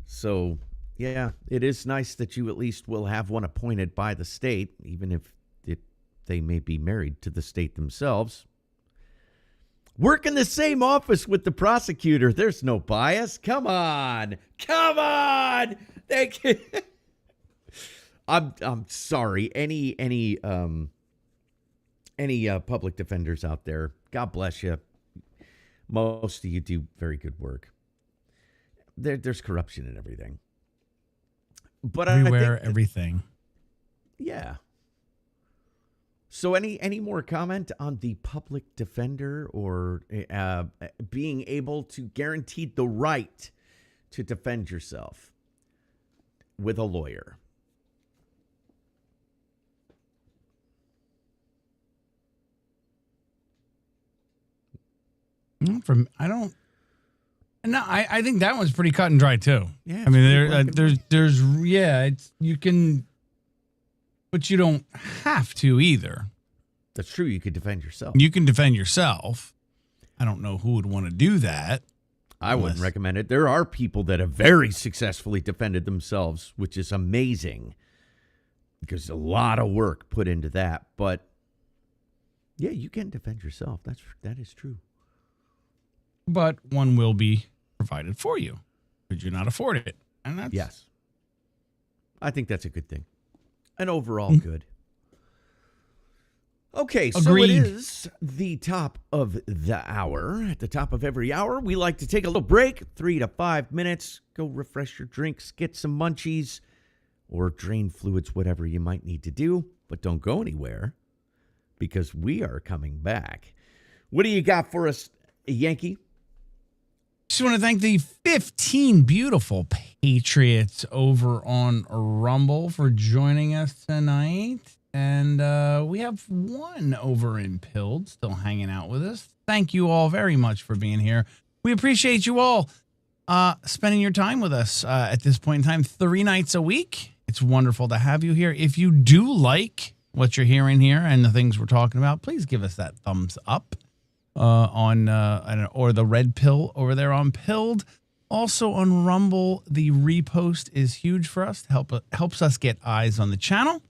So, yeah, it is nice that you at least will have one appointed by the state, even if they may be married to the state themselves. Work in the same office with the prosecutor. There's no bias. Come on. Thank you. I'm sorry. Any public defenders out there, God bless you. Most of you do very good work. There's corruption in everything. But Everywhere, everything. Yeah. So any more comment on the public defender or being able to guarantee the right to defend yourself with a lawyer? I think that one's pretty cut and dry too. Yeah, I mean, you can, but you don't have to either. That's true. You could defend yourself. You can defend yourself. I don't know who would want to do that. I wouldn't recommend it. There are people that have very successfully defended themselves, which is amazing because a lot of work put into that. But yeah, you can defend yourself. That is true. But one will be provided for you. Could you not afford it? And that's Yes. I think that's a good thing. And overall good. Okay, so Agreed. it is the top of the hour. At the top of every hour, we like to take a little break, 3 to 5 minutes, go refresh your drinks, get some munchies, or drain fluids, whatever you might need to do. But don't go anywhere, because we are coming back. What do you got for us, Yankee? Just want to thank the 15 beautiful Patriots over on Rumble for joining us tonight. And we have one over in Pilled still hanging out with us. Thank you all very much for being here. We appreciate you all spending your time with us at this point in time, 3 nights a week. It's wonderful to have you here. If you do like what you're hearing here and the things we're talking about, please give us that thumbs up or the red pill over there on Pilled. Also on Rumble, the repost is huge for us. Helps us get eyes on the channel.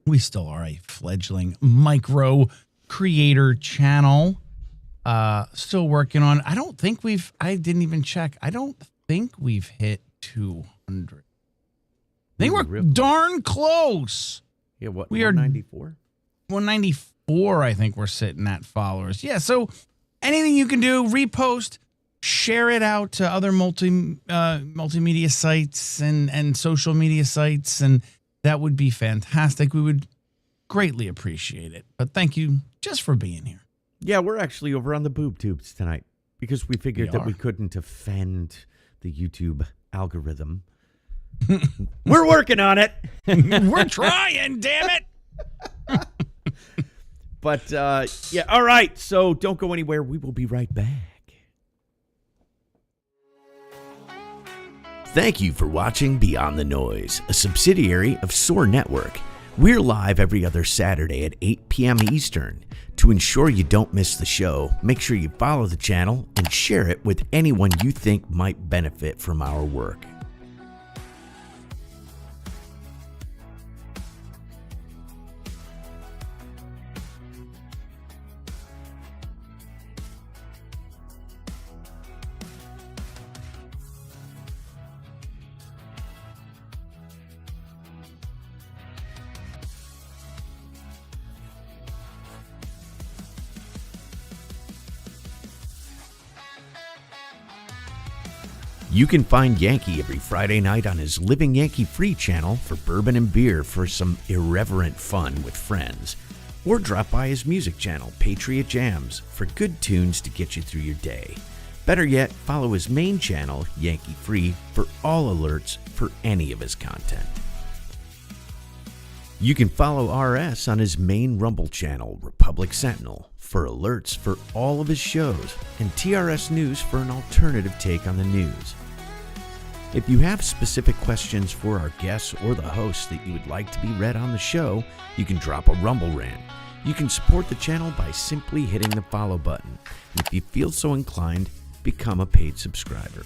We still are a fledgling micro creator channel. Still working on. I didn't even check. I don't think we've hit 200. I think we're darn close. Yeah, what? We are 194? 194, I think we're sitting at followers. Yeah, so anything you can do, repost, share it out to other multimedia sites and social media sites, and that would be fantastic. We would greatly appreciate it. But thank you just for being here. Yeah, we're actually over on the boob tubes tonight because we figured that we couldn't offend the YouTube algorithm. We're working on it. We're trying, damn it. But, yeah, all right. So don't go anywhere. We will be right back. Thank you for watching Beyond the Noise, a subsidiary of SOAR Network. We're live every other Saturday at 8 p.m. Eastern. To ensure you don't miss the show, make sure you follow the channel and share it with anyone you think might benefit from our work. You can find Yankee every Friday night on his Living Yankee Free channel for bourbon and beer for some irreverent fun with friends. Or drop by his music channel, Patriot Jams, for good tunes to get you through your day. Better yet, follow his main channel, Yankee Free, for all alerts for any of his content. You can follow RS on his main Rumble channel, Republic Sentinel, for alerts for all of his shows, and TRS News for an alternative take on the news. If you have specific questions for our guests or the host that you would like to be read on the show, you can drop a Rumble rant. You can support the channel by simply hitting the follow button. And if you feel so inclined, become a paid subscriber.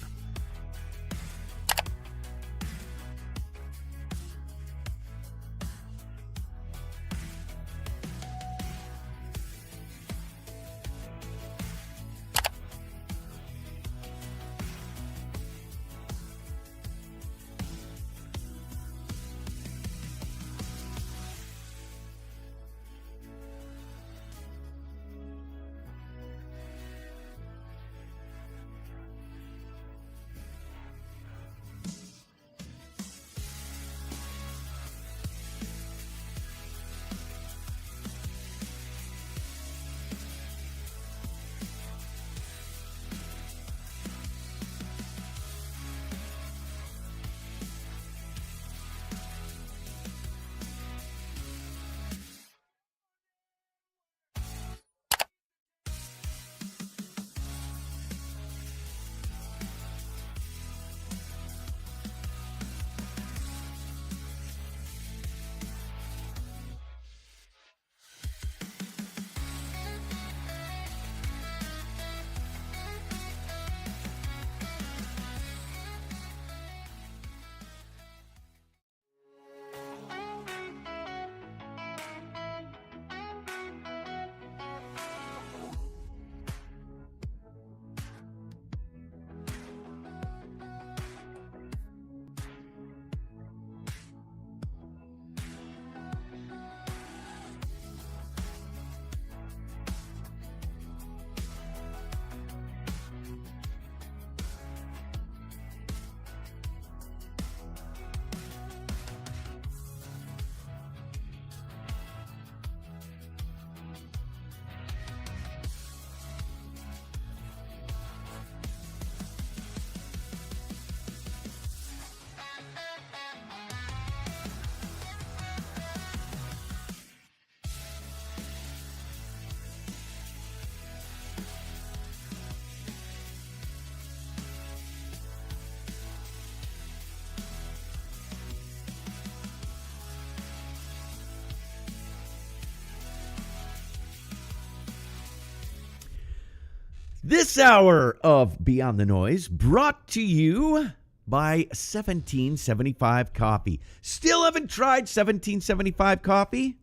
This hour of Beyond the Noise brought to you by 1775 Coffee. Still haven't tried 1775 Coffee?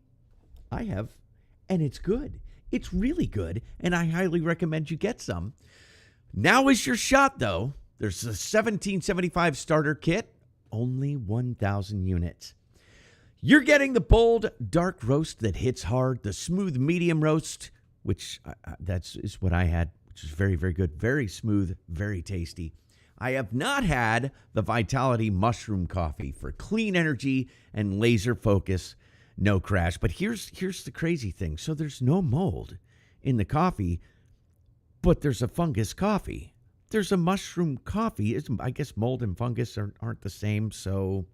I have, and it's good. It's really good, and I highly recommend you get some. Now is your shot, though. There's a 1775 starter kit, only 1,000 units. You're getting the bold, dark roast that hits hard, the smooth medium roast, which is what I had, which is very, very good, very smooth, very tasty. I have not had the Vitality Mushroom Coffee for clean energy and laser focus, no crash. But here's the crazy thing. So there's no mold in the coffee, but there's a fungus coffee. There's a mushroom coffee. I guess mold and fungus aren't the same, so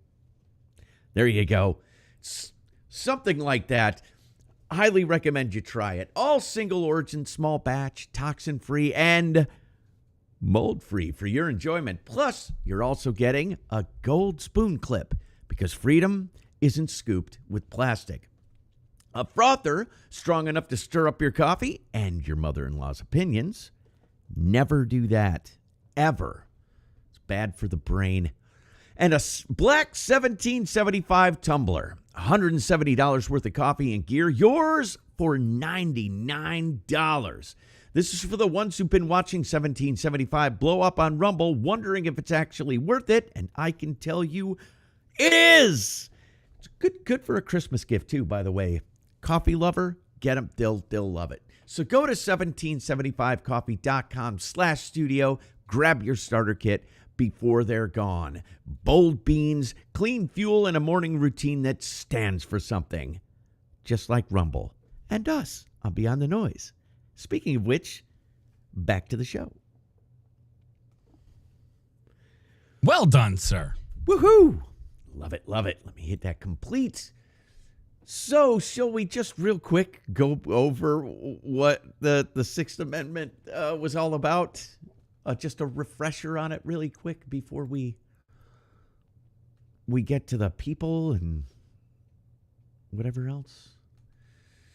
there you go. Something like that. Highly recommend you try it. All single origin, small batch, toxin-free, and mold-free for your enjoyment. Plus, you're also getting a gold spoon clip because freedom isn't scooped with plastic. A frother strong enough to stir up your coffee and your mother-in-law's opinions. Never do that. Ever. It's bad for the brain. And a black 1775 tumbler. $170 worth of coffee and gear. Yours for $99. This is for the ones who've been watching 1775 blow up on Rumble, wondering if it's actually worth it. And I can tell you it is. It's good for a Christmas gift, too, by the way. Coffee lover, get them. They'll love it. So go to 1775coffee.com/studio. Grab your starter kit before they're gone. Bold beans, clean fuel, and a morning routine that stands for something. Just like Rumble and us on Beyond the Noise. Speaking of which, back to the show. Well done, sir. Woohoo! Love it, love it. Let me hit that complete. So, shall we just real quick go over what the Sixth Amendment was all about? Just a refresher on it really quick before we we get to the people and whatever else.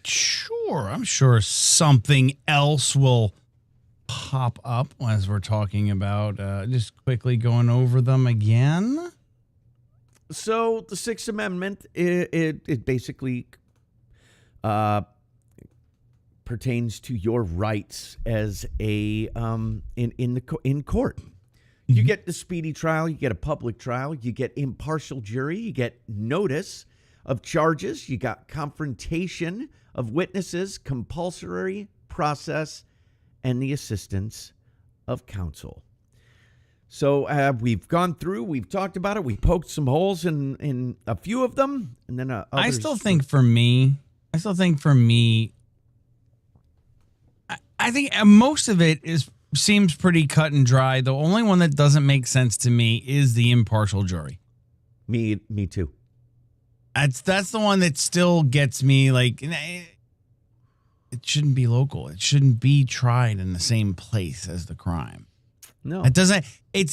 Sure, I'm sure something else will pop up as we're talking about. Just quickly going over them again. So the Sixth Amendment, it basically pertains to your rights as a in court. You get the speedy trial, you get a public trial, you get impartial jury, you get notice of charges, you got confrontation of witnesses, compulsory process, and the assistance of counsel. So we've gone through, we've talked about it, we poked some holes in a few of them, and then others. I still think for me, I think most of it seems pretty cut and dry. The only one that doesn't make sense to me is the impartial jury. Me too. That's the one that still gets me. Like, it shouldn't be local. It shouldn't be tried in the same place as the crime. No, it doesn't. It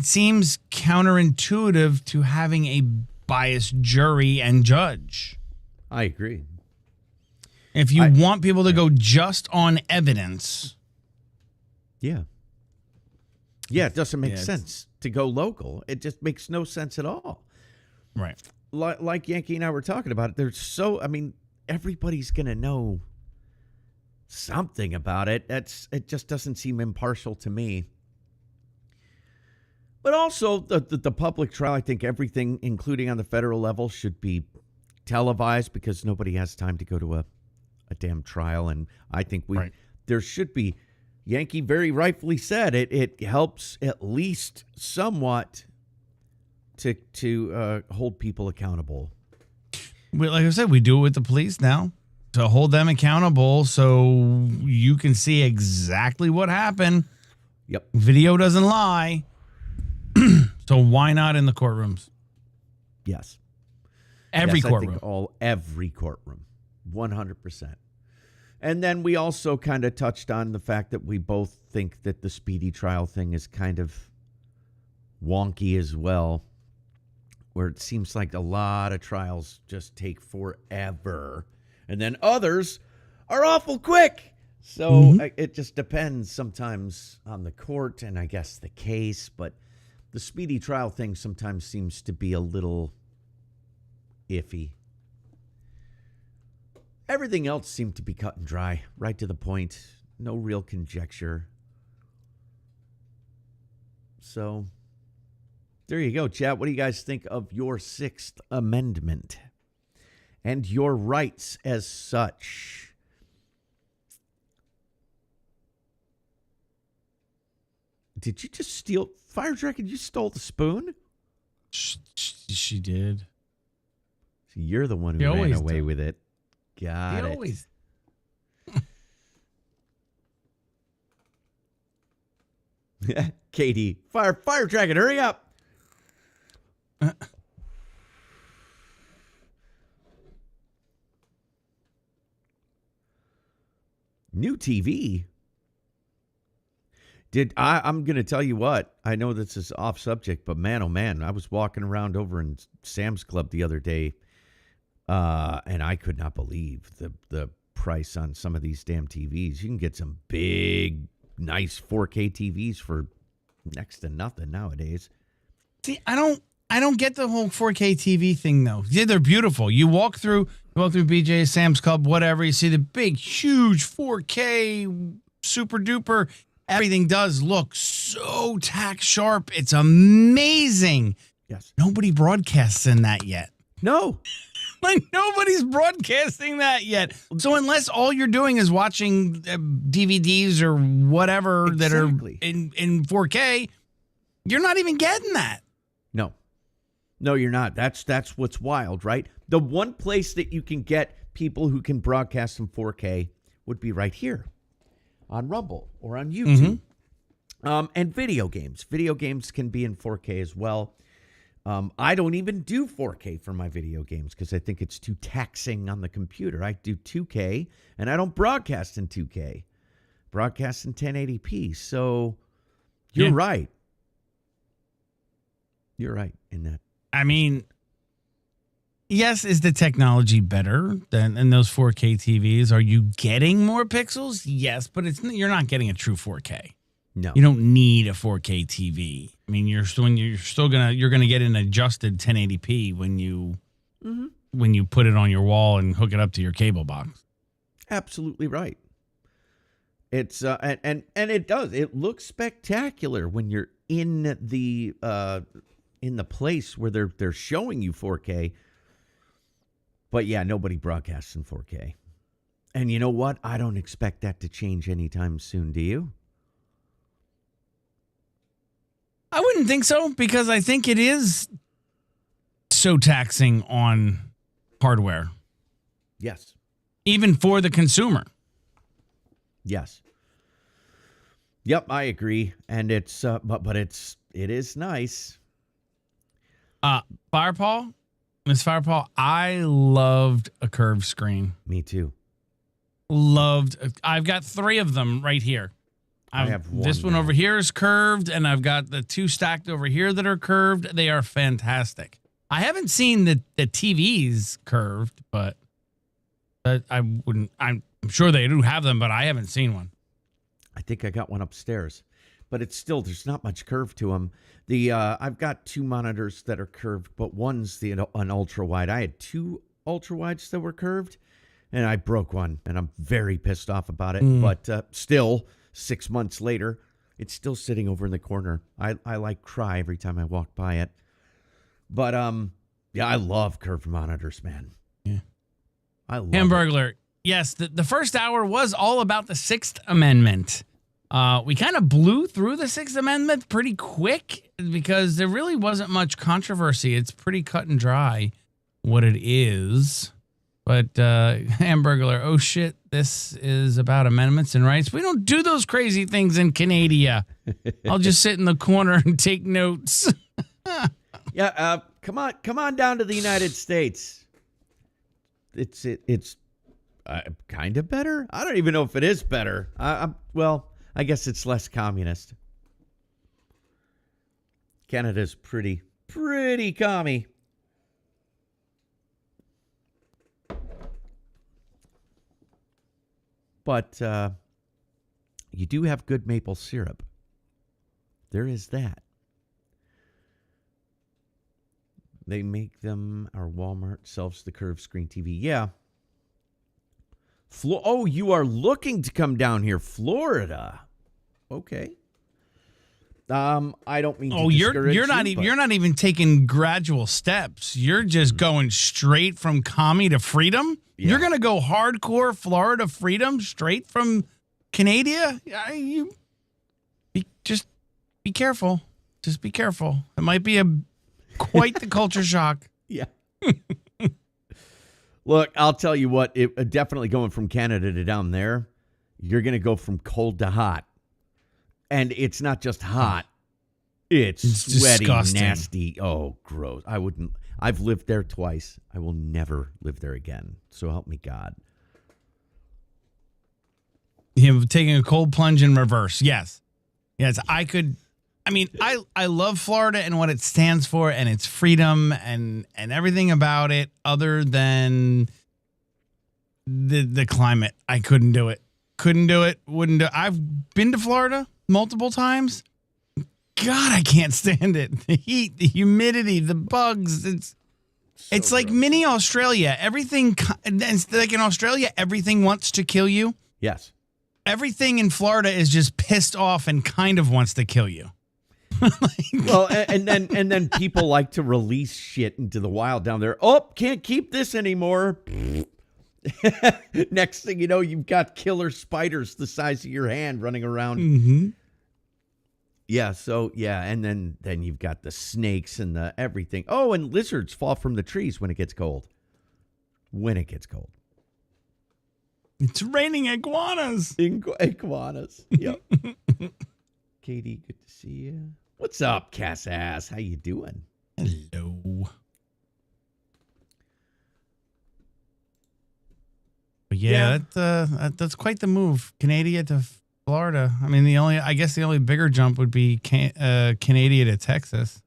seems counterintuitive to having a biased jury and judge. I agree. If you want people to go just on evidence. Yeah, it doesn't make sense to go local. It just makes no sense at all. Right. Like Yankee and I were talking about it. Everybody's going to know something about it. It just doesn't seem impartial to me. But also the public trial, I think everything, including on the federal level, should be televised because nobody has time to go to a damn trial. And I think there should be. Yankee very rightfully said it helps at least somewhat to hold people accountable. Like I said, we do it with the police now to hold them accountable so you can see exactly what happened. Yep. Video doesn't lie. So why not in the courtrooms? Yes. Every courtroom. I think every courtroom. 100%. And then we also kind of touched on the fact that we both think that the speedy trial thing is kind of wonky as well, where it seems like a lot of trials just take forever, and then others are awful quick. So it just depends sometimes on the court and I guess the case, but the speedy trial thing sometimes seems to be a little iffy. Everything else seemed to be cut and dry, right to the point. No real conjecture. So, there you go, chat. What do you guys think of your Sixth Amendment and your rights as such? Did you just steal? Fire Dragon, you stole the spoon? She did. So you're the one who ran away with it. Got it. Always. Katie, Fire Dragon, hurry up. New TV. I'm going to tell you what, I know this is off subject, but man, oh man, I was walking around over in Sam's Club the other day, and I could not believe the price on some of these damn TVs. You can get some big, nice 4K TVs for next to nothing nowadays. See, I don't get the whole 4K TV thing though. Yeah, they're beautiful. You walk through BJ, Sam's Club, whatever. You see the big, huge 4K, super duper. Everything does look so tack sharp. It's amazing. Yes. Nobody broadcasts in that yet. No. Like, nobody's broadcasting that yet. So unless all you're doing is watching DVDs or whatever that are in 4K, you're not even getting that. No, you're not. That's what's wild, right? The one place that you can get people who can broadcast in 4K would be right here on Rumble or on YouTube. And video games. Video games can be in 4K as well. I don't even do 4K for my video games because I think it's too taxing on the computer. I do 2K, and I don't broadcast in 2K. Broadcast in 1080p. So you're right. You're right in that I mean, yes, is the technology better than those 4K TVs? Are you getting more pixels? Yes, but you're not getting a true 4K. No. You don't need a 4K TV. I mean, you're gonna get an adjusted 1080p when you put it on your wall and hook it up to your cable box. Absolutely right. It's and it does. It looks spectacular when you're in the place where they're showing you 4K. But yeah, nobody broadcasts in 4K. And you know what? I don't expect that to change anytime soon. Do you? I wouldn't think so, because I think it is so taxing on hardware, Yes. even for the consumer. Yes. Yep, I agree. And it's but it is nice. Firepaw, Miss Firepaw, I loved a curved screen. Me too. I've got 3 of them right here. I have one. This one now. over here is curved, and I've got the 2 stacked over here that are curved. They are fantastic. I haven't seen the TVs curved, but I'm sure they do have them, but I haven't seen one. I think I got one upstairs, but there's not much curve to them. I've got 2 monitors that are curved, but one's an ultra wide. I had 2 ultra wides that were curved, and I broke one, and I'm very pissed off about it. But still, 6 months later, it's still sitting over in the corner. I like cry every time I walk by it. But yeah, I love curved monitors, man. Yeah, I love Hamburglar. Yes, the first hour was all about the 6th Amendment. We kind of blew through the 6th Amendment pretty quick because there really wasn't much controversy. It's pretty cut and dry what it is. But Hamburglar, oh shit, this is about amendments and rights. We don't do those crazy things in Canada. I'll just sit in the corner and take notes. Yeah, come on down to the United States. It's kind of better. I don't even know if it is better. Well, I guess it's less communist. Canada's pretty commie. But you do have good maple syrup. There is that. They make them. Our Walmart sells the curved screen TV. Yeah. Oh, you are looking to come down here, Florida. Okay. I don't mean to discourage you're not even taking gradual steps. You're just going straight from commie to freedom. Yeah. You're gonna go hardcore Florida freedom straight from Canada. Just be careful. Just be careful. It might be quite the culture shock. Yeah. Look, I'll tell you what. Definitely going from Canada to down there, you're gonna go from cold to hot. And it's not just hot. It's sweaty, disgusting. Nasty. Oh, gross. I've lived there twice. I will never live there again. So help me God. Him taking a cold plunge in reverse. Yes. Yes, I love Florida and what it stands for and its freedom and everything about it other than the climate. I couldn't do it. Wouldn't do it. I've been to Florida multiple times. God, I can't stand it. The heat, the humidity, the bugs. It's like mini Australia. Everything, like in Australia, everything wants to kill you. Yes. Everything in Florida is just pissed off and kind of wants to kill you. Well, and then people like to release shit into the wild down there. Oh, can't keep this anymore. Next thing you know, you've got killer spiders the size of your hand running around. Mm-hmm. Yeah, so, yeah, and then you've got the snakes and the everything. Oh, and lizards fall from the trees when it gets cold. It's raining iguanas. Iguanas. Yep. Katie, good to see you. What's up, Cass Ass? How you doing? Hello. But yeah. That's quite the move. Canada to Florida. I mean, the only bigger jump would be Canada to Texas.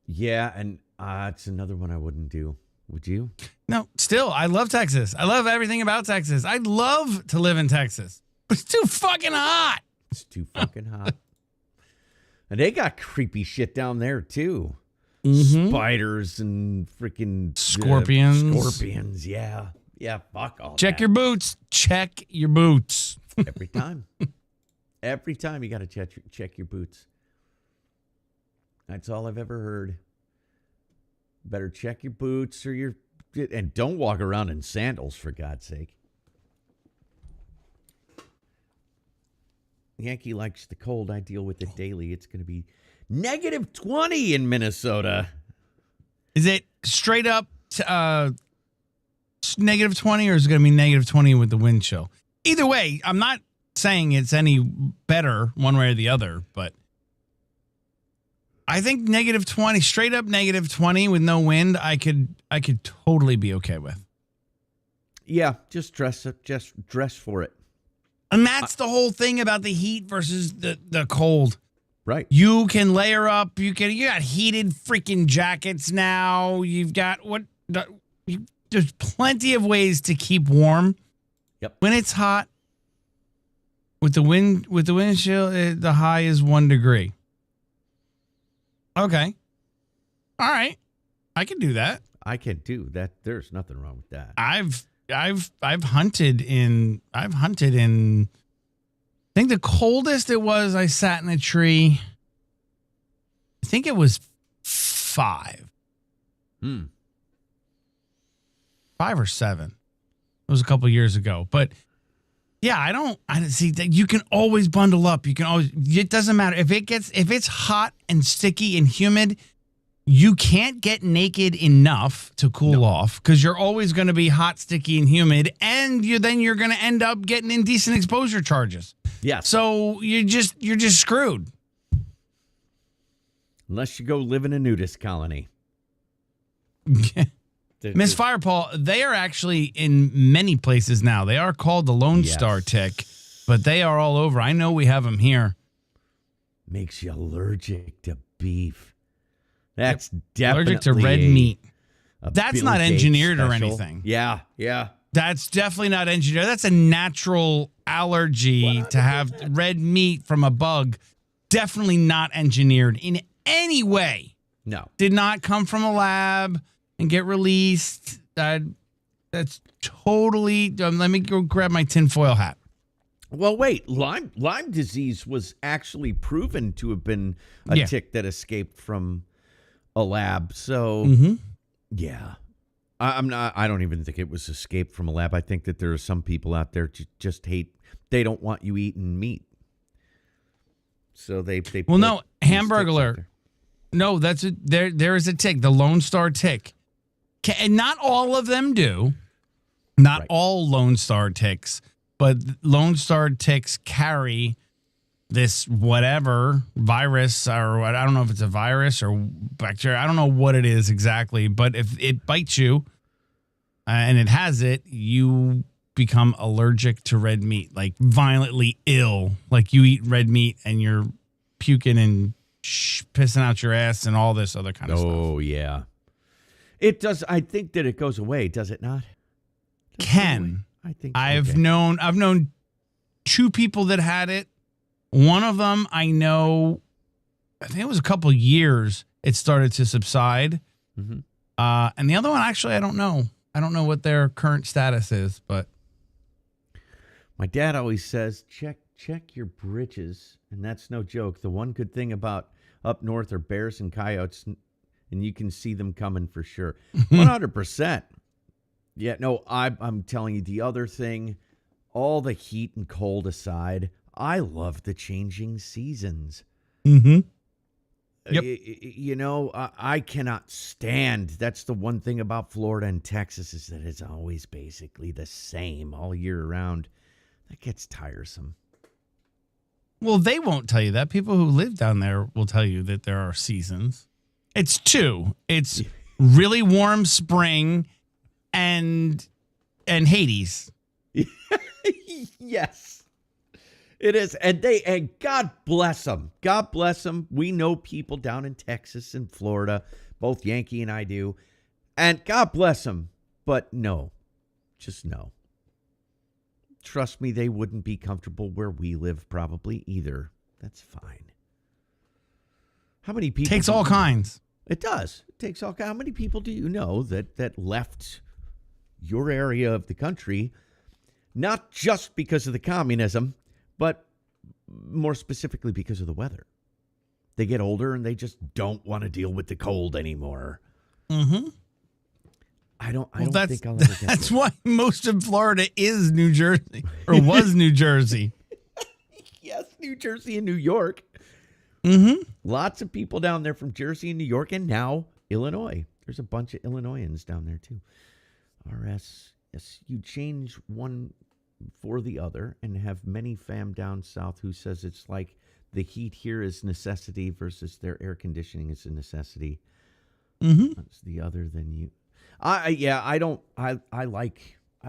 Yeah, and it's another one I wouldn't do. Would you? No, still, I love Texas. I love everything about Texas. I'd love to live in Texas, but it's too fucking hot. It's too fucking hot. And they got creepy shit down there, too. Mm-hmm. Spiders and freaking Scorpions. Scorpions, yeah. Yeah, fuck all Check that. your boots. Check your boots. Every time. Every time you got to check your boots. That's all I've ever heard. Better check your boots and don't walk around in sandals, for God's sake. Yankee likes the cold. I deal with it daily. It's going to be -20 in Minnesota. Is it straight up -20 or is it going to be -20 with the wind chill? Either way, I'm not saying it's any better one way or the other, but I think -20, straight up -20 with no wind, I could totally be okay with. Yeah, just dress for it. And that's the whole thing about the heat versus the cold. Right. You can layer up. You got heated freaking jackets now. You've got there's plenty of ways to keep warm. Yep. When it's hot, with the wind chill, the high is 1 degree. Okay. All right. I can do that. I can do that. There's nothing wrong with that. I've hunted in I think the coldest it was I sat in a tree. I think it was 5. 5 or 7. It was a couple years ago. But yeah, I see that you can always bundle up. You can always, it doesn't matter if it's hot and sticky and humid, you can't get naked enough to cool off because you're always going to be hot, sticky, and humid, and you're going to end up getting indecent exposure charges. Yeah. So you're just screwed. Unless you go live in a nudist colony. Miss Firepaw, they are actually in many places now. They are called the Lone Star Tick, but they are all over. I know we have them here. Makes you allergic to beef. That's definitely allergic to red meat. That's Bill not Gates engineered or special. anything. Yeah, yeah. That's definitely not engineered. That's a natural allergy to have red meat from a bug. Definitely not engineered in any way. No. Did not come from a lab and get released. That's totally. Let me go grab my tinfoil hat. Well, wait. Lyme disease was actually proven to have been a tick that escaped from a lab. So, yeah. I don't even think it was escaped from a lab. I think that there are some people out there just hate. They don't want you eating meat. So they. Well, no, Hamburglar. No, there is a tick, the Lone Star tick. And not all of them do. Not all Lone Star ticks, but Lone Star ticks carry this whatever virus or what. I don't know if it's a virus or bacteria. I don't know what it is exactly, but if it bites you and it has it, you become allergic to red meat, like violently ill. Like you eat red meat and you're puking and pissing out your ass and all this other kind of stuff. Oh, yeah. It does. I think that it goes away, does it not? Can. I think I've known 2 people that had it. One of them I know, I think it was a couple of years it started to subside. And the other one, actually, I don't know. I don't know what their current status is, but my dad always says, check your britches. And that's no joke. The one good thing about up north are bears and coyotes, and you can see them coming for sure. 100%. Yeah, no, I'm telling you, the other thing, all the heat and cold aside, I love the changing seasons. Yep. You know, I cannot stand. That's the one thing about Florida and Texas is that it's always basically the same all year round. That gets tiresome. Well, they won't tell you that. People who live down there will tell you that there are seasons. It's 2. It's really warm spring and Hades. Yes. It is. And God bless them. God bless them. We know people down in Texas and Florida, both Yankee and I do. And God bless them. But no, just no. Trust me, they wouldn't be comfortable where we live probably either. That's fine. How many people? Takes all kinds. It does. It takes all kinds. How many people do you know that left your area of the country, not just because of the communism, but more specifically because of the weather? They get older and they just don't want to deal with the cold anymore. Mm-hmm. I don't think I'll ever get That's there. why most of Florida is New Jersey, or was New Jersey. Yes, New Jersey and New York. Mm-hmm. Lots of people down there from Jersey and New York, and now Illinois. There's a bunch of Illinoisans down there, too. RS, yes, you change one for the other and have many fam down south who says it's like the heat here is necessity versus their air conditioning is a necessity. Mm-hmm. That's the other than you. I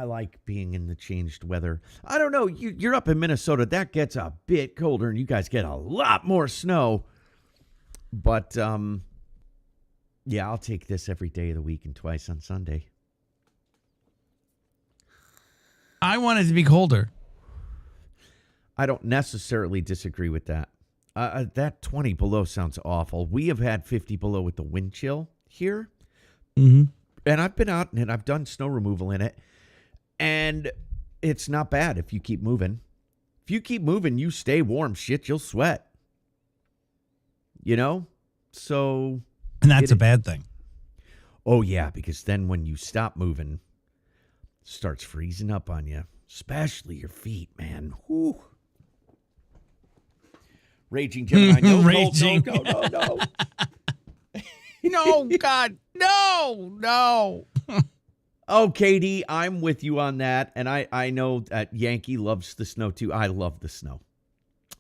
like being in the changed weather. I don't know. You're up in Minnesota. That gets a bit colder, and you guys get a lot more snow. But, yeah, I'll take this every day of the week and twice on Sunday. I want it to be colder. I don't necessarily disagree with that. That 20 below sounds awful. We have had 50 below with the wind chill here. Mm-hmm. And I've been out and I've done snow removal in it. And it's not bad if you keep moving. If you keep moving, you stay warm. Shit, you'll sweat. You know? So. And that's a bad thing. Oh, yeah, because then when you stop moving, it starts freezing up on you. Especially your feet, man. Whew. Raging Gemini. No, Raging. No. No, God. No. Oh, Katie, I'm with you on that. And I know that Yankee loves the snow, too. I love the snow.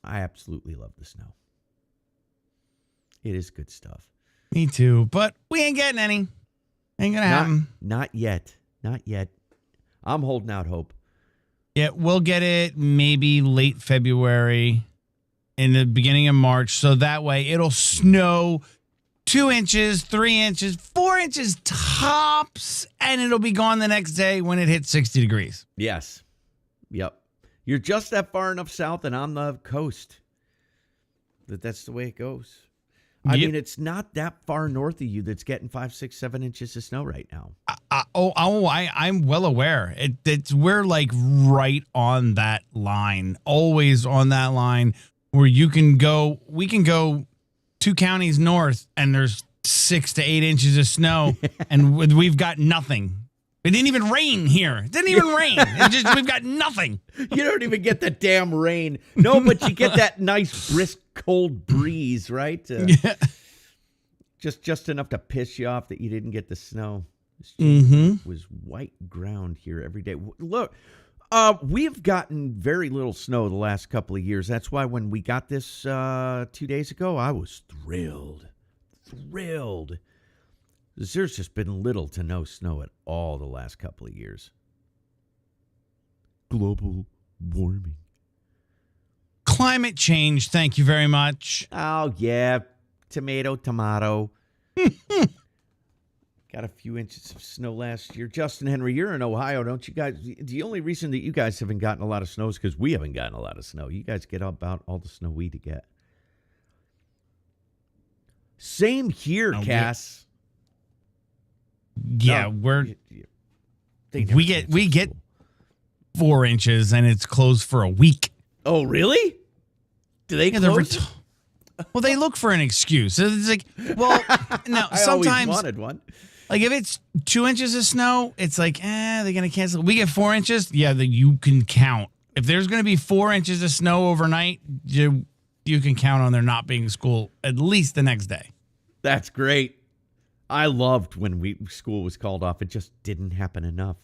I absolutely love the snow. It is good stuff. Me too. But we ain't getting any. Ain't going to happen. Not yet. Not yet. I'm holding out hope. Yeah, we'll get it maybe late February, in the beginning of March. So that way it'll snow 2 inches, 3 inches, 4 inches tops, and it'll be gone the next day when it hits 60 degrees. Yes. Yep. You're just that far enough south and on the coast that's the way it goes. I mean, it's not that far north of you that's getting 5, 6, 7 inches of snow right now. I'm well aware. We're like right on that line, always on that line where we can go 2 counties north and there's 6 to 8 inches of snow and we've got nothing. It didn't even rain here. It didn't even rain. We've got nothing. You don't even get the damn rain. No, but you get that nice, brisk, cold breeze, right? Yeah. Just enough to piss you off that you didn't get the snow. Mm-hmm. It was white ground here every day. Look, we've gotten very little snow the last couple of years. That's why when we got this 2 days ago, I was thrilled. There's just been little to no snow at all the last couple of years. Global warming. Climate change, thank you very much. Oh, yeah. Tomato. Got a few inches of snow last year. Justin Henry, you're in Ohio, don't you guys? The only reason that you guys haven't gotten a lot of snow is because we haven't gotten a lot of snow. You guys get about all the snow we get. Same here, Cass. Yeah, No, we get 4 inches and it's closed for a week. Oh, really? Do they close? Well, they look for an excuse. It's like, well, no, I sometimes always wanted one. Like if it's 2 inches of snow, it's like, they're going to cancel. We get 4 inches. Yeah, you can count. If there's going to be 4 inches of snow overnight, you can count on there not being school at least the next day. That's great. I loved when school was called off. It just didn't happen enough.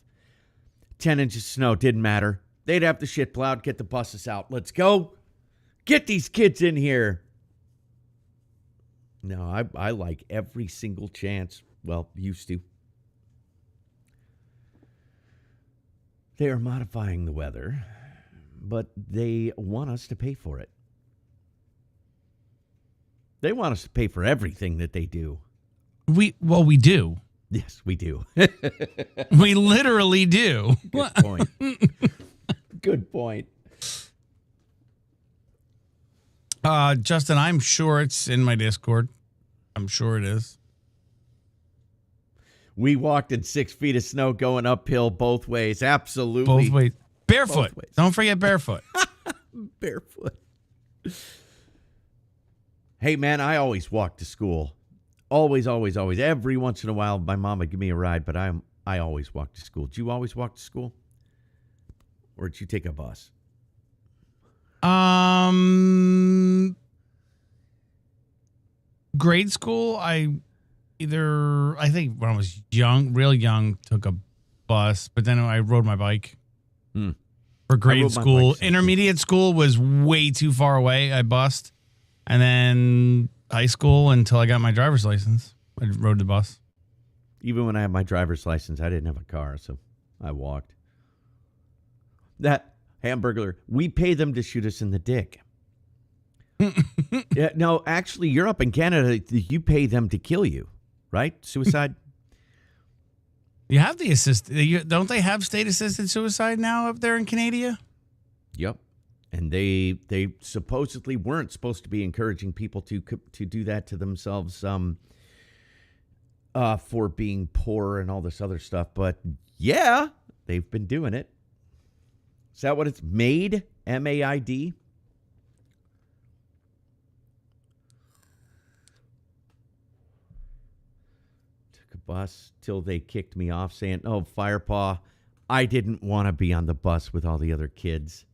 10 inches of snow didn't matter. They'd have the shit plowed, get the buses out. Let's go. Get these kids in here. No, I like every single chance. Well, used to. They are modifying the weather. but they want us to pay for it. They want us to pay for everything that they do. We do. Yes, we do. We literally do. Good point. Good point. Justin, I'm sure it's in my Discord. I'm sure it is. We walked in 6 feet of snow going uphill both ways. Absolutely. Both ways. Barefoot. Both ways. Don't forget barefoot. Barefoot. Hey, man, I always walk to school. Always, always, always. Every once in a while, my mom would give me a ride, but I always walk to school. Did you always walk to school? Or did you take a bus? Grade school, I think when I was real young, took a bus, but then I rode my bike. For grade school. Intermediate school was way too far away. I bussed. And then high school until I got my driver's license, I rode the bus. Even when I had my driver's license, I didn't have a car, so I walked. That Hamburglar, we pay them to shoot us in the dick. Yeah, no, actually, you're up in Canada. You pay them to kill you, right? Suicide. You have the don't they have state-assisted suicide now up there in Canada? Yep. And they supposedly weren't supposed to be encouraging people to do that to themselves for being poor and all this other stuff. But yeah, they've been doing it. Is that what it's made? MAID? Took a bus till they kicked me off saying, "Oh, Firepaw, I didn't want to be on the bus with all the other kids.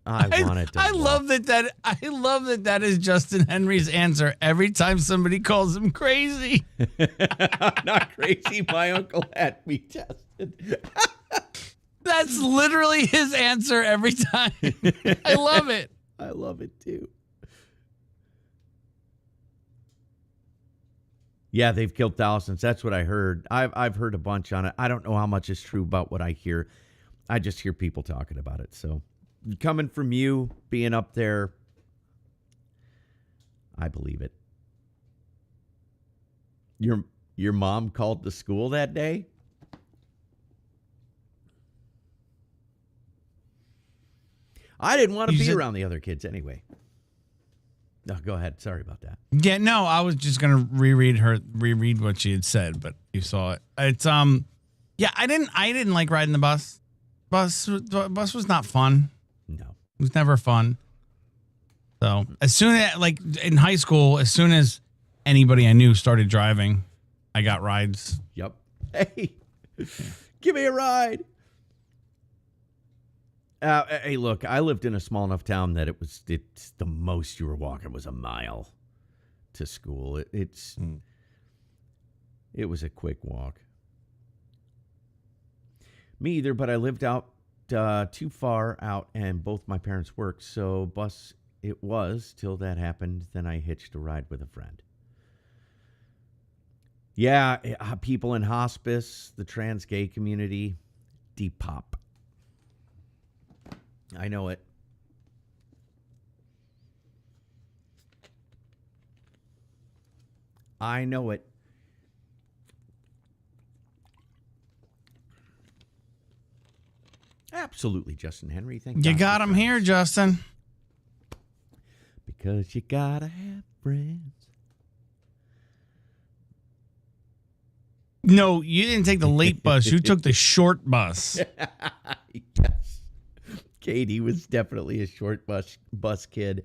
I wanted to." I love that is Justin Henry's answer every time somebody calls him crazy. I'm not crazy. My uncle had me tested. That's literally his answer every time. I love it. I love it too. Yeah, they've killed thousands. That's what I heard. I've heard a bunch on it. I don't know how much is true about what I hear. I just hear people talking about it. So coming from you, being up there, I believe it. Your mom called the school that day? I didn't want to be around the other kids anyway. No, go ahead. Sorry about that. Yeah, no, I was just gonna reread what she had said, but you saw it. It's yeah, I didn't like riding the bus. Bus was not fun. No. It was never fun. So as soon as, like in high school, as soon as anybody I knew started driving, I got rides. Yep. Hey, give me a ride. Hey, look, I lived in a small enough town that it's the most you were walking was a mile to school. It was a quick walk. Me either, but I lived out too far out, and both my parents worked, so bus it was till that happened. Then I hitched a ride with a friend. Yeah, people in hospice, the trans gay community, Depop. I know it. I know it. Absolutely, Justin Henry. Thank You God got for him friends. here, Justin. Because you gotta have friends. No, you didn't take the late bus. You took the short bus. Yes. Katie was definitely a short bus kid.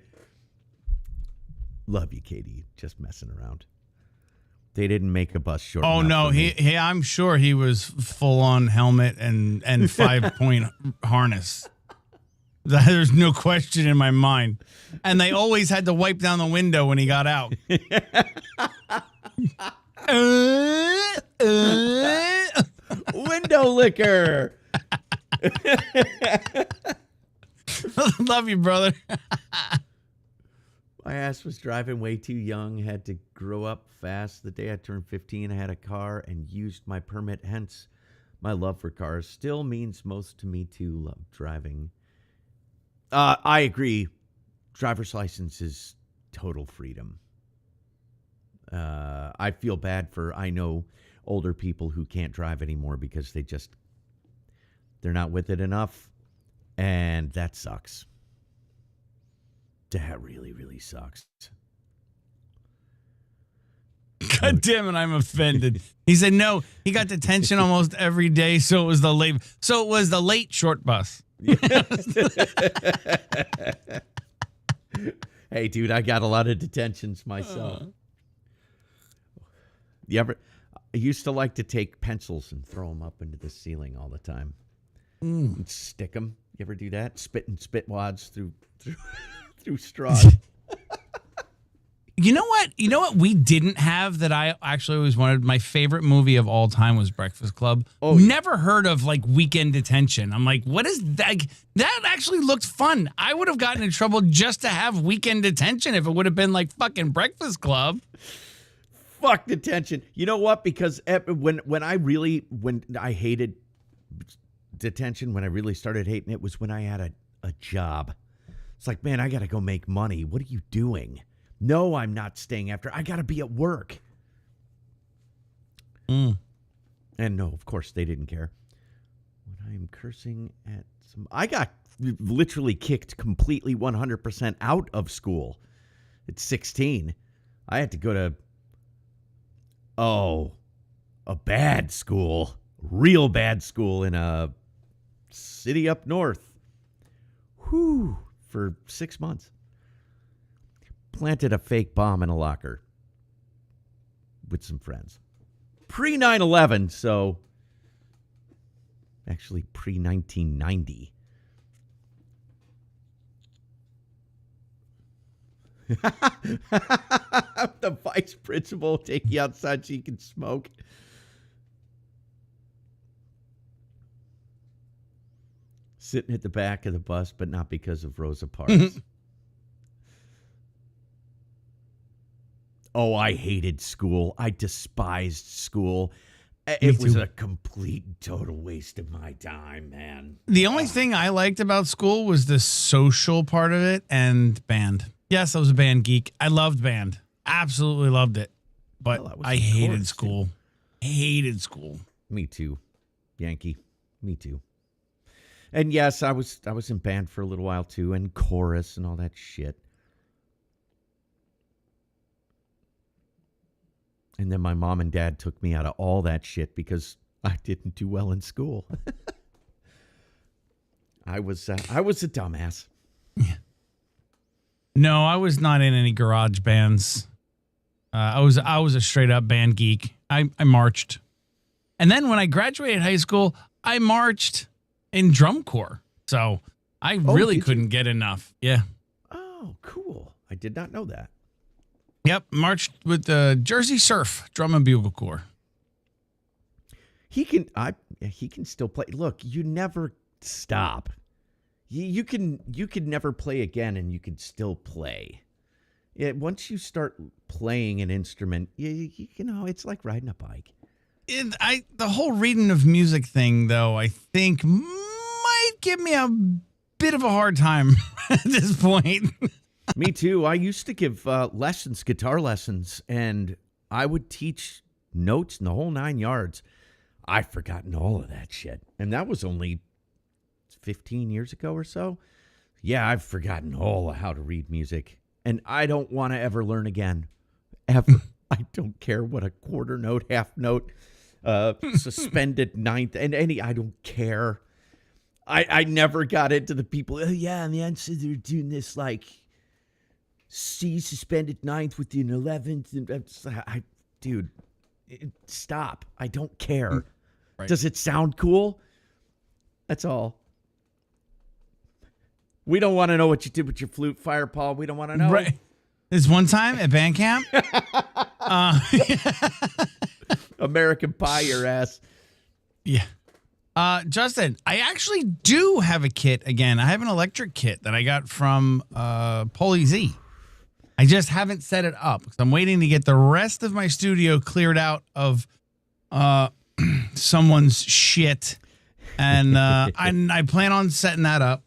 Love you, Katie. Just messing around. They didn't make a bus short. Oh no, he I'm sure he was full on helmet and 5-point harness. There's no question in my mind. And they always had to wipe down the window when he got out. Window liquor. Love you, brother. My ass was driving way too young, had to grow up fast. The day I turned 15, I had a car and used my permit, hence My love for cars still means most to me too. Love driving. I agree. Driver's license is total freedom. I feel bad I know older people who can't drive anymore because they're not with it enough. And that sucks. That really, really sucks. God damn it, I'm offended. He said no, he got detention almost every day, so it was the late short bus. Hey, dude, I got a lot of detentions myself. I used to like to take pencils and throw them up into the ceiling all the time. And stick them. You ever do that? Spit wads through straws. You know what we didn't have that I actually always wanted? My favorite movie of all time was Breakfast Club. Oh, yeah. Never heard of like Weekend Detention. I'm like, what is that? That actually looked fun. I would have gotten in trouble just to have Weekend Detention if it would have been like fucking Breakfast Club. Fuck detention. You know what? Because when I hated detention, when I really started hating it was when I had a job. It's like, man, I got to go make money. What are you doing? No, I'm not staying after. I got to be at work. And no, of course, they didn't care. When I'm cursing at I got literally kicked completely 100% out of school at 16. I had to go to, a bad school, real bad school in a city up north. For 6 months. Planted a fake bomb in a locker with some friends. Pre 9/11, so actually pre 1990. The vice principal take you outside so you can smoke. Sitting at the back of the bus, but not because of Rosa Parks. Oh, I hated school. I despised school. It was a complete and total waste of my time, man. The only thing I liked about school was the social part of it and band. Yes, I was a band geek. I loved band. Absolutely loved it. But I hated school. Hated school. Me too. Yankee. Me too. And yes, I was in band for a little while too, and chorus and all that shit. And then my mom and dad took me out of all that shit because I didn't do well in school. I was a dumbass. Yeah. No, I was not in any garage bands. I was a straight up band geek. I marched. And then when I graduated high school, I marched in drum corps. So I really couldn't get enough. Yeah. Oh, cool. I did not know that. Yep, marched with the Jersey Surf Drum and Bugle Corps. He can still play. Look, you never stop. You can never play again, and you can still play. Once you start playing an instrument, you know it's like riding a bike. The whole reading of music thing, though, I think might give me a bit of a hard time at this point. Me too. I used to give guitar lessons, and I would teach notes in the whole 9 yards. I've forgotten all of that shit. And that was only 15 years ago or so. Yeah, I've forgotten all of how to read music. And I don't want to ever learn again. Ever. I don't care what a quarter note, half note, suspended ninth, and I don't care. I never got into the people, oh yeah, and the answer they're doing this like C suspended ninth with an 11th. Dude, stop. I don't care. Right. Does it sound cool? That's all. We don't want to know what you did with your flute, Fire Paul. We don't want to know. Right. This one time at band camp. American Pie your ass. Yeah. Justin, I actually do have a kit again. I have an electric kit that I got from Poly Z. I just haven't set it up because I'm waiting to get the rest of my studio cleared out of someone's shit, and I plan on setting that up.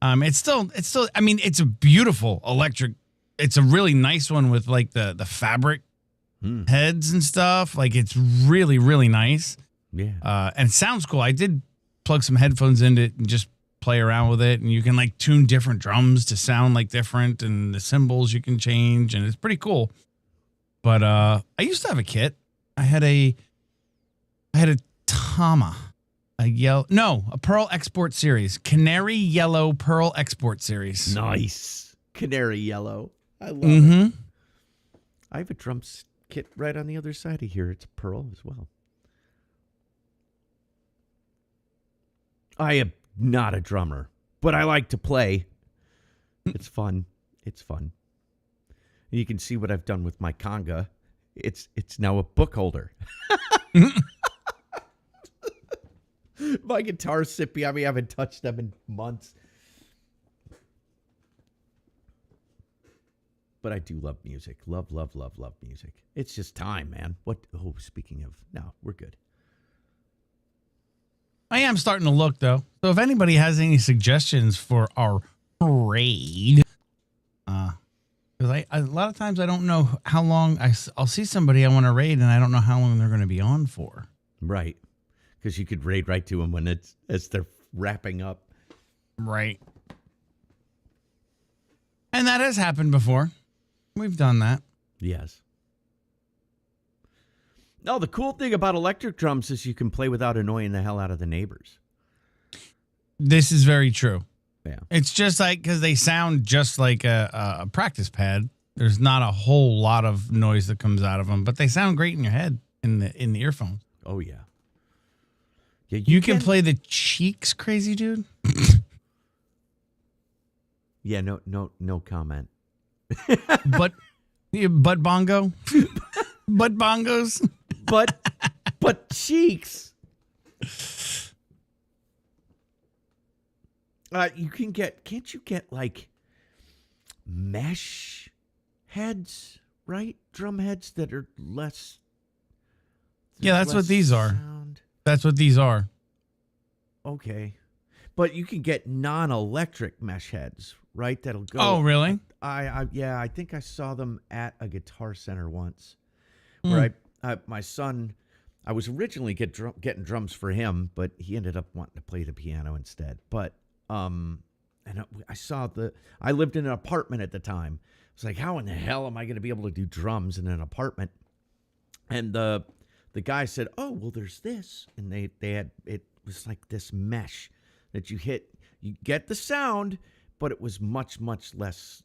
It's still. I mean, it's a beautiful electric. It's a really nice one with like the fabric heads and stuff. Like it's really, really nice. Yeah. And it sounds cool. I did plug some headphones into it and just play around with it, and you can like tune different drums to sound like different, and the cymbals you can change, and it's pretty cool. But I used to have a kit. I had a Tama, a Pearl Export Series, Canary Yellow Pearl Export Series. Nice. Canary yellow. I love it. I have a drum kit right on the other side of here. It's pearl as well. I am not a drummer, but I like to play. It's fun. It's fun. You can see what I've done with my conga. It's now a book holder. My guitar's sippy. I mean, I haven't touched them in months. But I do love music. Love music. It's just time, man. Speaking of, no, we're good. I am starting to look, though. So if anybody has any suggestions for our raid, because a lot of times I don't know how long I'll see somebody I want to raid, and I don't know how long they're going to be on for. Right. Because you could raid right to them when as they're wrapping up. Right. And that has happened before. We've done that. Yes. No, the cool thing about electric drums is you can play without annoying the hell out of the neighbors. This is very true. Yeah. It's just like, because they sound just like a practice pad. There's not a whole lot of noise that comes out of them, but they sound great in your head, in the earphones. Oh, yeah. Yeah, you can play the cheeks, crazy dude. Yeah, no comment. But bongo, but bongos, but cheeks. Can't you get like mesh heads, right? Drum heads that are less. Yeah, that's what these are. Sound. That's what these are. Okay. But you can get non-electric mesh heads, right? That'll go. Oh, really? I think I saw them at a Guitar Center once. Where my son, I was originally getting drums for him, but he ended up wanting to play the piano instead. But and I lived in an apartment at the time. I was like, how in the hell am I going to be able to do drums in an apartment? And the guy said, oh, well, there's this, and they had, it was like this mesh that you hit, you get the sound, but it was much, much less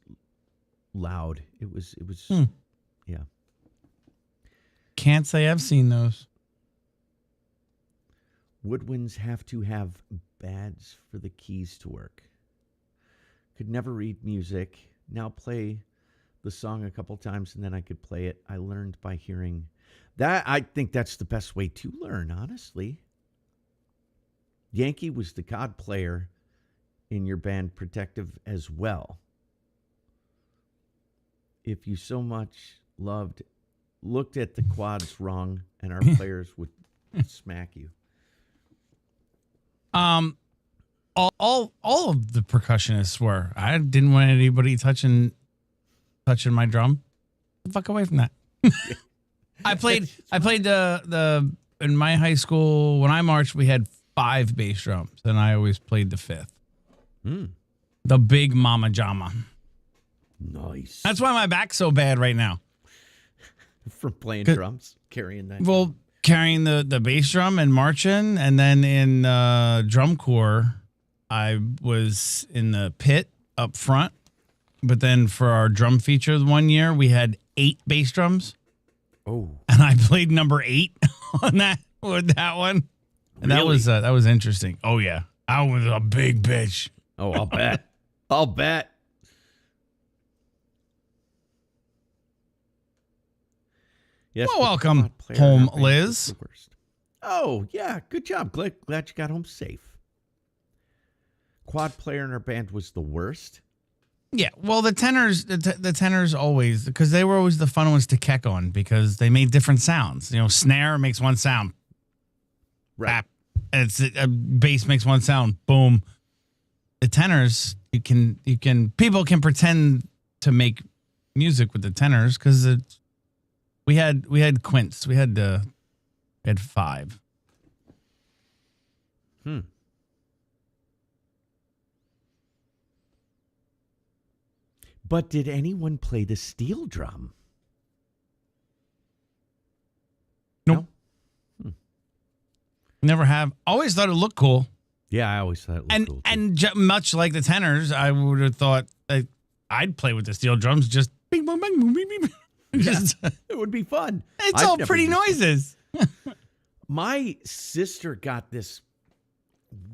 loud. It was, yeah. Can't say I've seen those. Woodwinds have to have pads for the keys to work. Could never read music. Now play the song a couple times and then I could play it. I learned by hearing that. I think that's the best way to learn, honestly. Yankee was the God player in your band, Protective, as well. If you so much looked at the quads wrong, and our players would smack you. All of the percussionists were. I didn't want anybody touching my drum. Get the fuck away from that. I played the in my high school when I marched. We had 5 bass drums, and I always played the 5th. The big mama jama. Nice. That's why my back's so bad right now. From playing drums, carrying that. Well, carrying the bass drum and marching, and then in drum corps, I was in the pit up front. But then for our drum feature one year, we had 8 bass drums. Oh, and I played number 8 on that with that one. And really? that was interesting. Oh yeah, I was a big bitch. Oh, I'll bet. I'll bet. Yes. Well, welcome home, Liz. Oh, yeah. Good job. Glad you got home safe. Quad player in our band was the worst. Yeah. Well, the tenors always, because they were always the fun ones to keck on because they made different sounds. You know, snare makes one sound. Right. bap. And it's a bass makes one sound, boom. The tenors, people can pretend to make music with the tenors because we had quints, we had 5. But did anyone play the steel drum? Nope. No? Never have. Always thought it looked cool. Yeah, I always thought it looked cool. Too. And much like the tenors, I would have thought I'd play with the steel drums. Just bing, bong, bang, boom, bing, bing. Just, it would be fun. It's all pretty noises. My sister got this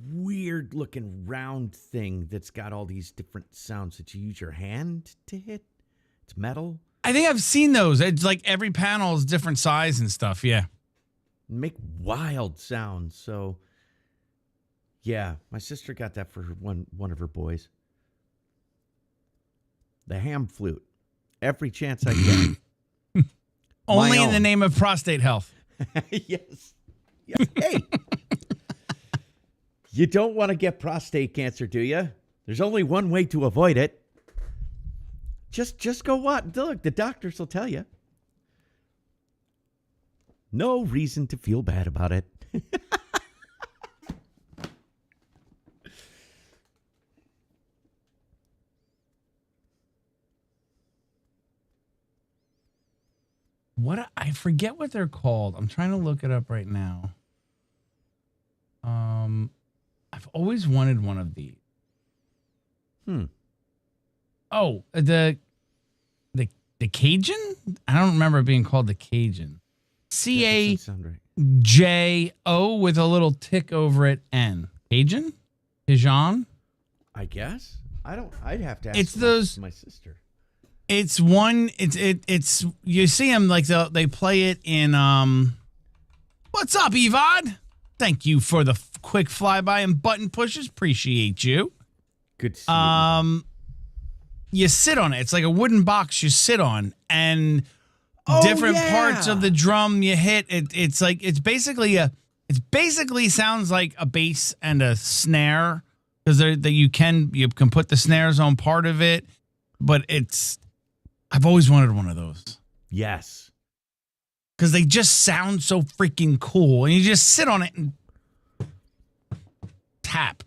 weird looking round thing that's got all these different sounds that you use your hand to hit. It's metal. I think I've seen those. It's like every panel is different size and stuff. Yeah. Make wild sounds. So, yeah, my sister got that for one of her boys. The ham flute. Every chance I get. Only in the name of prostate health. Yes. Hey. You don't want to get prostate cancer, do you? There's only one way to avoid it. Just go what? Look, the doctors will tell you. No reason to feel bad about it. I forget what they're called. I'm trying to look it up right now. I've always wanted one of these. Oh, the Cajun? I don't remember it being called the Cajun. CAJO with a little tick over it. N. Cajun? Cajun? I guess. I'd have to ask It's those my sister. It's one. It's you see them like they play it in. What's up, Evod? Thank you for the quick flyby and button pushes. Appreciate you. Good to see you. You sit on it. It's like a wooden box you sit on, and different parts of the drum you hit. It's basically sounds like a bass and a snare because you can put the snares on part of it, but I've always wanted one of those. Yes. Because they just sound so freaking cool. And you just sit on it and tap.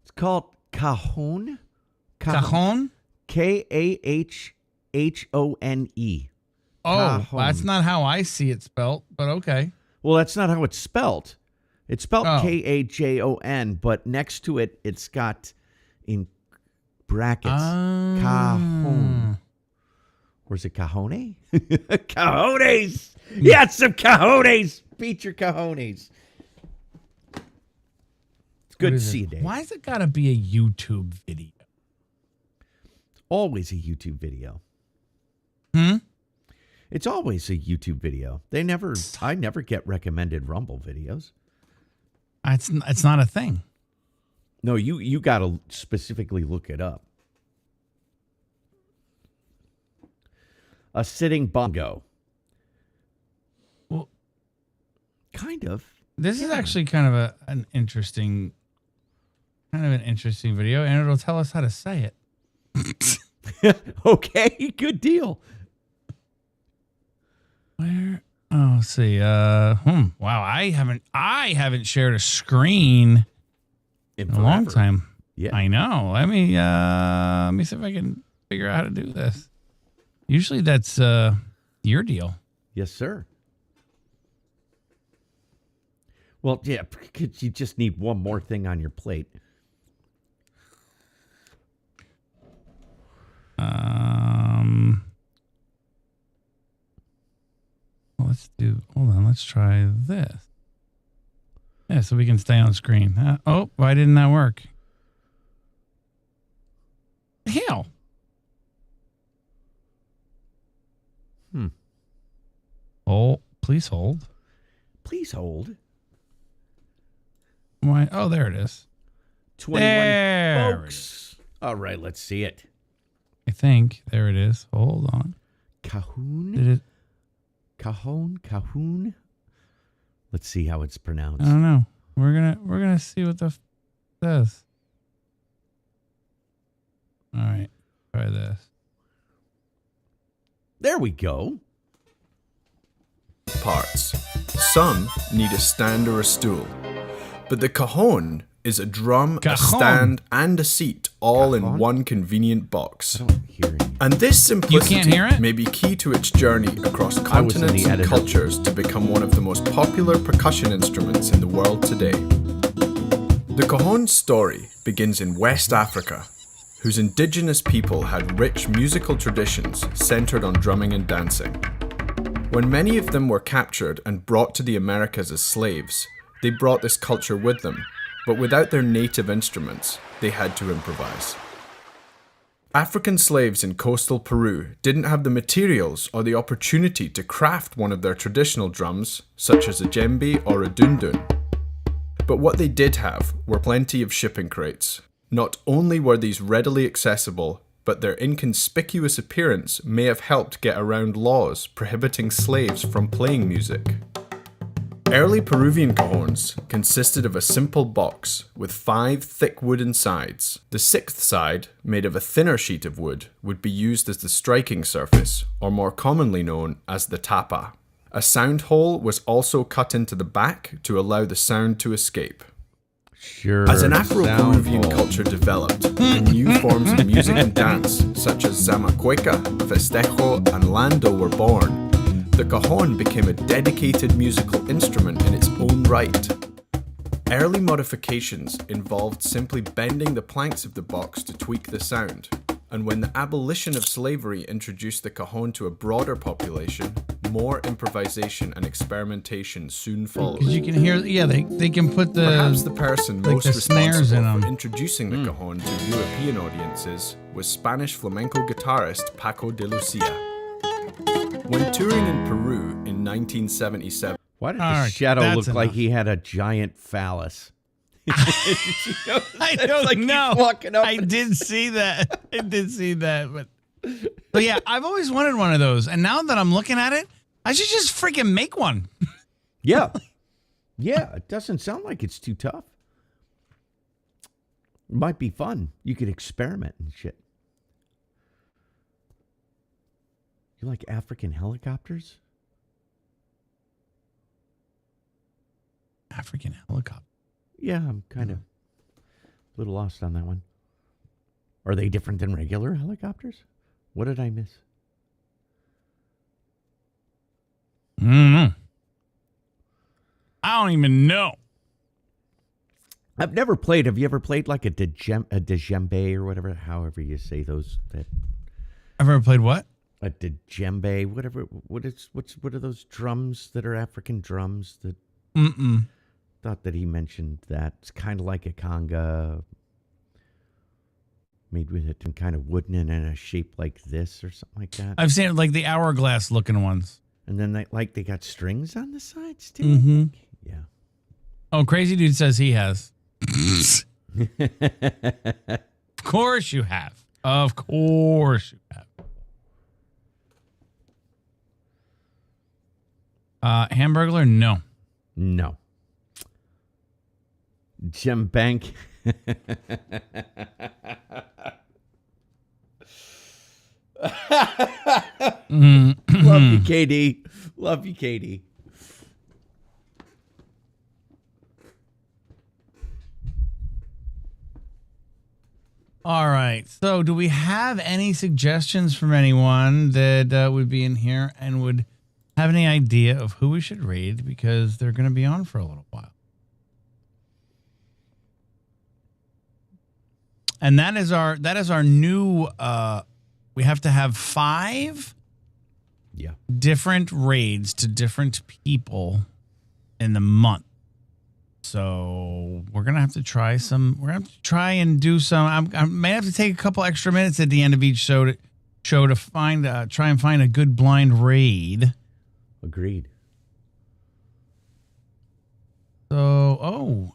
It's called cajon. Cajon? Kahone. Oh, Cajon. that's not how I see it spelt, but okay. Well, that's not how it's spelled. It's spelled Kajon, but next to it, it's got in brackets cajon. Or is it cajone? Cajones! Yes, some cajones! Feature cajones. It's good to see you, Dave. Why has it got to be a YouTube video? Always a YouTube video. It's always a YouTube video. I never get recommended Rumble videos. It's not a thing. No, you got to specifically look it up. A sitting bongo. Well, kind of. This is actually kind of an interesting video, and it'll tell us how to say it. Okay, good deal. Where? Oh, let's see. Wow, I haven't shared a screen in a long time. Yeah, I know. Let me see if I can figure out how to do this. Usually that's your deal. Yes, sir. Well, yeah, because you just need one more thing on your plate. Let's try this. Yeah, so we can stay on screen. Why didn't that work? Hell. Oh, please hold. Please hold. Why? Oh, there it is. 21 there folks. All right, let's see it. I think there it is. Hold on. Cajon. Did it? Cajon. Let's see how it's pronounced. I don't know. We're gonna see what the says. All right, try this. There we go. Parts. Some need a stand or a stool. But the cajon is a drum, a Cajon. stand, and a seat all Cajon? in one convenient box. I don't hear any. And this simplicity hear it? may be key to its journey across continents and editor. cultures to become one of the most popular percussion instruments in the world today. The cajon's story begins in West Africa, whose indigenous people had rich musical traditions centered on drumming and dancing. When many of them were captured and brought to the Americas as slaves, they brought this culture with them, but without their native instruments, they had to improvise. African slaves in coastal Peru didn't have the materials or the opportunity to craft one of their traditional drums, such as a djembe or a dundun. But what they did have were plenty of shipping crates. Not only were these readily accessible, but their inconspicuous appearance may have helped get around laws prohibiting slaves from playing music. Early Peruvian cajons consisted of a simple box with 5 thick wooden sides. The 6th side, made of a thinner sheet of wood, would be used as the striking surface, or more commonly known as the tapa. A sound hole was also cut into the back to allow the sound to escape. Sure. As an Afro-Peruvian sound hole. culture developed, and new forms of music and dance, such as zamacueca, festejo, and lando were born, the cajon became a dedicated musical instrument in its own right. Early modifications involved simply bending the planks of the box to tweak the sound, and when the abolition of slavery introduced the cajon to a broader population, more improvisation and experimentation soon followed. Because you can hear, they can put Perhaps the person like most the snares in responsible for them. introducing the cajon to European audiences was Spanish flamenco guitarist Paco de Lucia. When touring in Peru in 1977, Why did All the right, shadow that's look like enough. he had a giant phallus? I don't like he's know. walking up I and- did see that. I did see that, but yeah, I've always wanted one of those, and now that I'm looking at it, I should just freaking make one. Yeah. Yeah, it doesn't sound like it's too tough. It might be fun. You could experiment and shit. You like African helicopters? African helicopter. Yeah, I'm kind of a little lost on that one. Are they different than regular helicopters? What did I miss? I don't know. I don't even know. I've never played. Have you ever played like a djembe or whatever, however you say those? That I've ever played what? a djembe, whatever. What are those drums that are African drums? That thought that he mentioned that it's kind of like a conga, made with it and kind of wooden and in a shape like this or something like that. I've seen like the hourglass looking ones. And then they got strings on the sides too. Mhm. Yeah. Oh, Crazy Dude says he has. Of course you have. Of course you have. Hamburglar? No. No. Jim Bank. Love you, KD. Love you, KD. All right. So, do we have any suggestions from anyone that would be in here and would have any idea of who we should raid, because they're going to be on for a little while? And that is our new. We have to have 5 Yeah. different raids to different people in the month. So we're gonna have to try some. We're gonna have to try and do some. I may have to take a couple extra minutes at the end of each show to find try and find a good blind raid. Agreed. So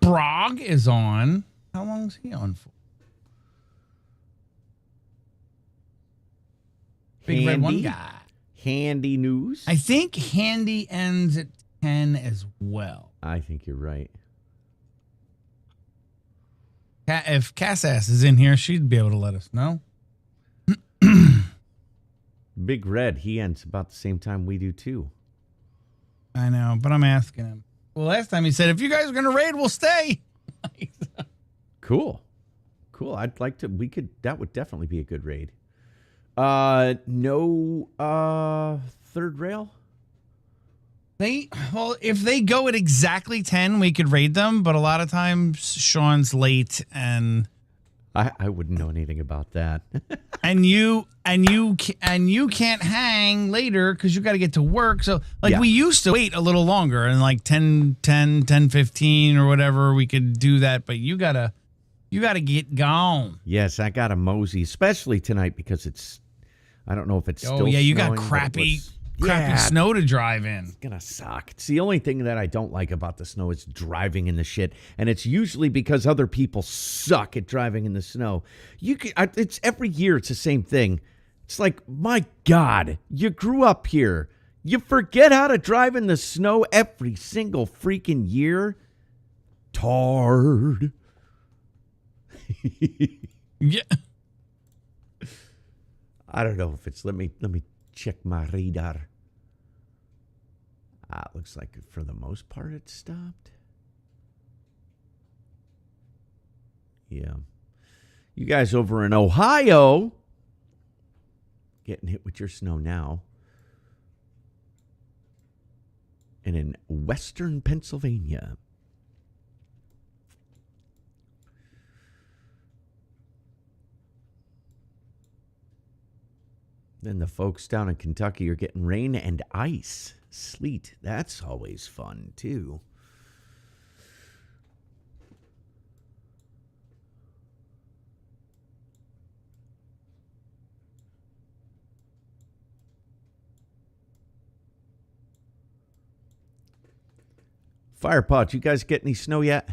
Brog is on. How long is he on for? Big Red One Handy? guy. Handy news. I think Handy ends at 10 as well. I think you're right. If Cassass is in here, she'd be able to let us know. Big Red, he ends about the same time we do too. I know, but I'm asking him. Well, last time he said, if you guys are going to raid, we'll stay. Cool. I'd like to, that would definitely be a good raid. No third rail? If they go at exactly 10, we could raid them, but a lot of times Sean's late and I wouldn't know anything about that. and you can't hang later because you got to get to work. So we used to wait a little longer and like 10:15 or whatever, we could do that, but you gotta get gone. Yes, I got a mosey, especially tonight because it's, I don't know if it's still you got snowing, crappy snow to drive in. It's gonna suck. It's the only thing that I don't like about the snow is driving in the shit, and it's usually because other people suck at driving in the snow. It's every year. It's the same thing. It's like, my God, you grew up here. You forget how to drive in the snow every single freaking year. Tard. Yeah. I don't know if it's, let me check my radar. It looks like for the most part it stopped. Yeah. You guys over in Ohio getting hit with your snow now. And in western Pennsylvania. Then the folks down in Kentucky are getting rain and ice, sleet. That's always fun, too. Firepot, you guys get any snow yet?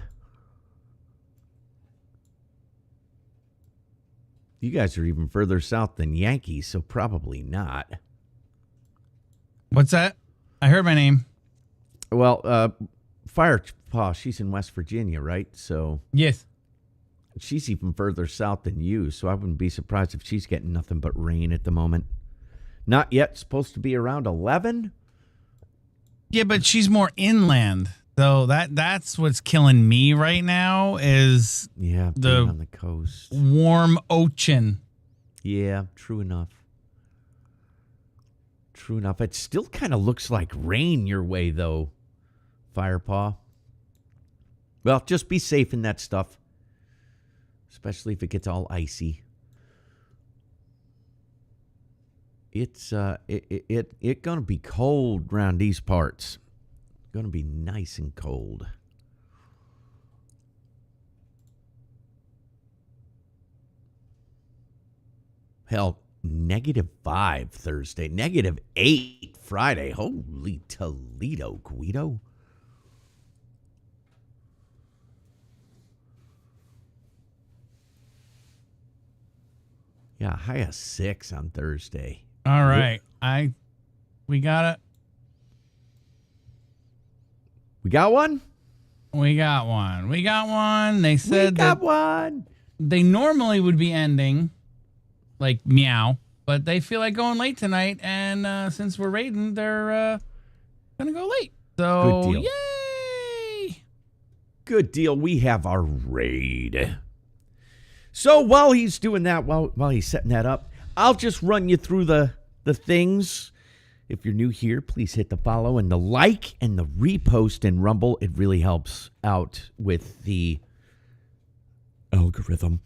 You guys are even further south than Yankees, so probably not. What's that? I heard my name. Well, Firepaw, she's in West Virginia, right? So yes, she's even further south than you, so I wouldn't be surprised if she's getting nothing but rain at the moment. Not yet. Supposed to be around 11? Yeah, but she's more inland. So that's what's killing me right now is being on the coast. Warm ocean. Yeah, true enough. True enough. It still kind of looks like rain your way, though, Firepaw. Well, just be safe in that stuff, especially if it gets all icy. It's it gonna be cold around these parts. Going to be nice and cold. Hell, -5 Thursday, -8 Friday. Holy Toledo, Guido. Yeah, high of 6 on Thursday. All right. We got it. We got one? We got one. They said one. They normally would be ending like meow, but they feel like going late tonight. And since we're raiding, they're going to go late. So, good deal. Yay! Good deal. We have our raid. So while he's doing that, while he's setting that up, I'll just run you through the things. If you're new here, please hit the follow and the like and the repost in Rumble. It really helps out with the algorithm.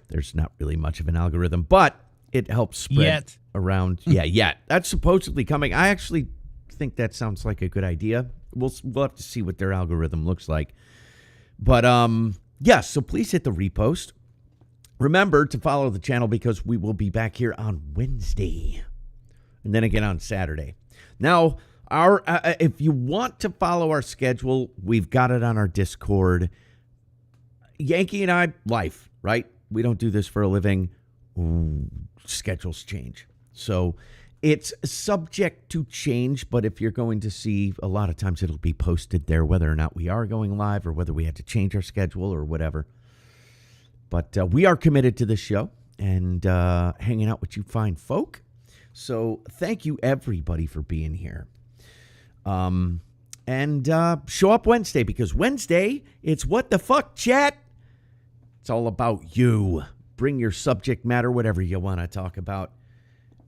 There's not really much of an algorithm, but it helps spread around. Yeah. That's supposedly coming. I actually think that sounds like a good idea. We'll have to see what their algorithm looks like. But so please hit the repost. Remember to follow the channel because we will be back here on Wednesday. And then again on Saturday. Now, if you want to follow our schedule, we've got it on our Discord. Yankee and I, life, right? We don't do this for a living. Schedules change. So It's subject to change, but if you're going to see, a lot of times it'll be posted there, whether or not we are going live or whether we had to change our schedule or whatever. But we are committed to this show and hanging out with you fine folk. So thank you, everybody, for being here. And show up Wednesday, because Wednesday, it's What the Fuck, chat. It's all about you. Bring your subject matter, whatever you want to talk about,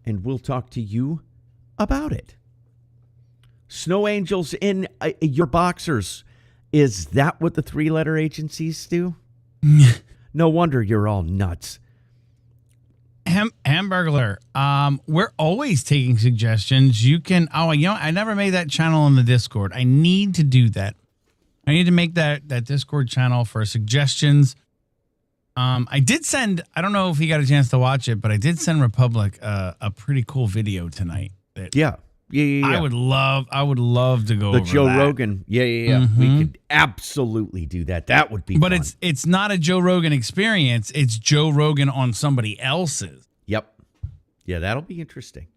and we'll talk to you about it. Snow angels in your boxers. Is that what the 3-letter agencies do? No wonder you're all nuts. Hamburglar, we're always taking suggestions. You can, I never made that channel in the Discord. I need to do that. I need to make that Discord channel for suggestions. I did send, I don't know if he got a chance to watch it, but I did send Republic a pretty cool video tonight. Yeah. I would love to go over the Joe that. Rogan. Yeah. Mm-hmm. We could absolutely do that. That would be But fun. it's not a Joe Rogan experience. It's Joe Rogan on somebody else's. Yep. Yeah, that'll be interesting.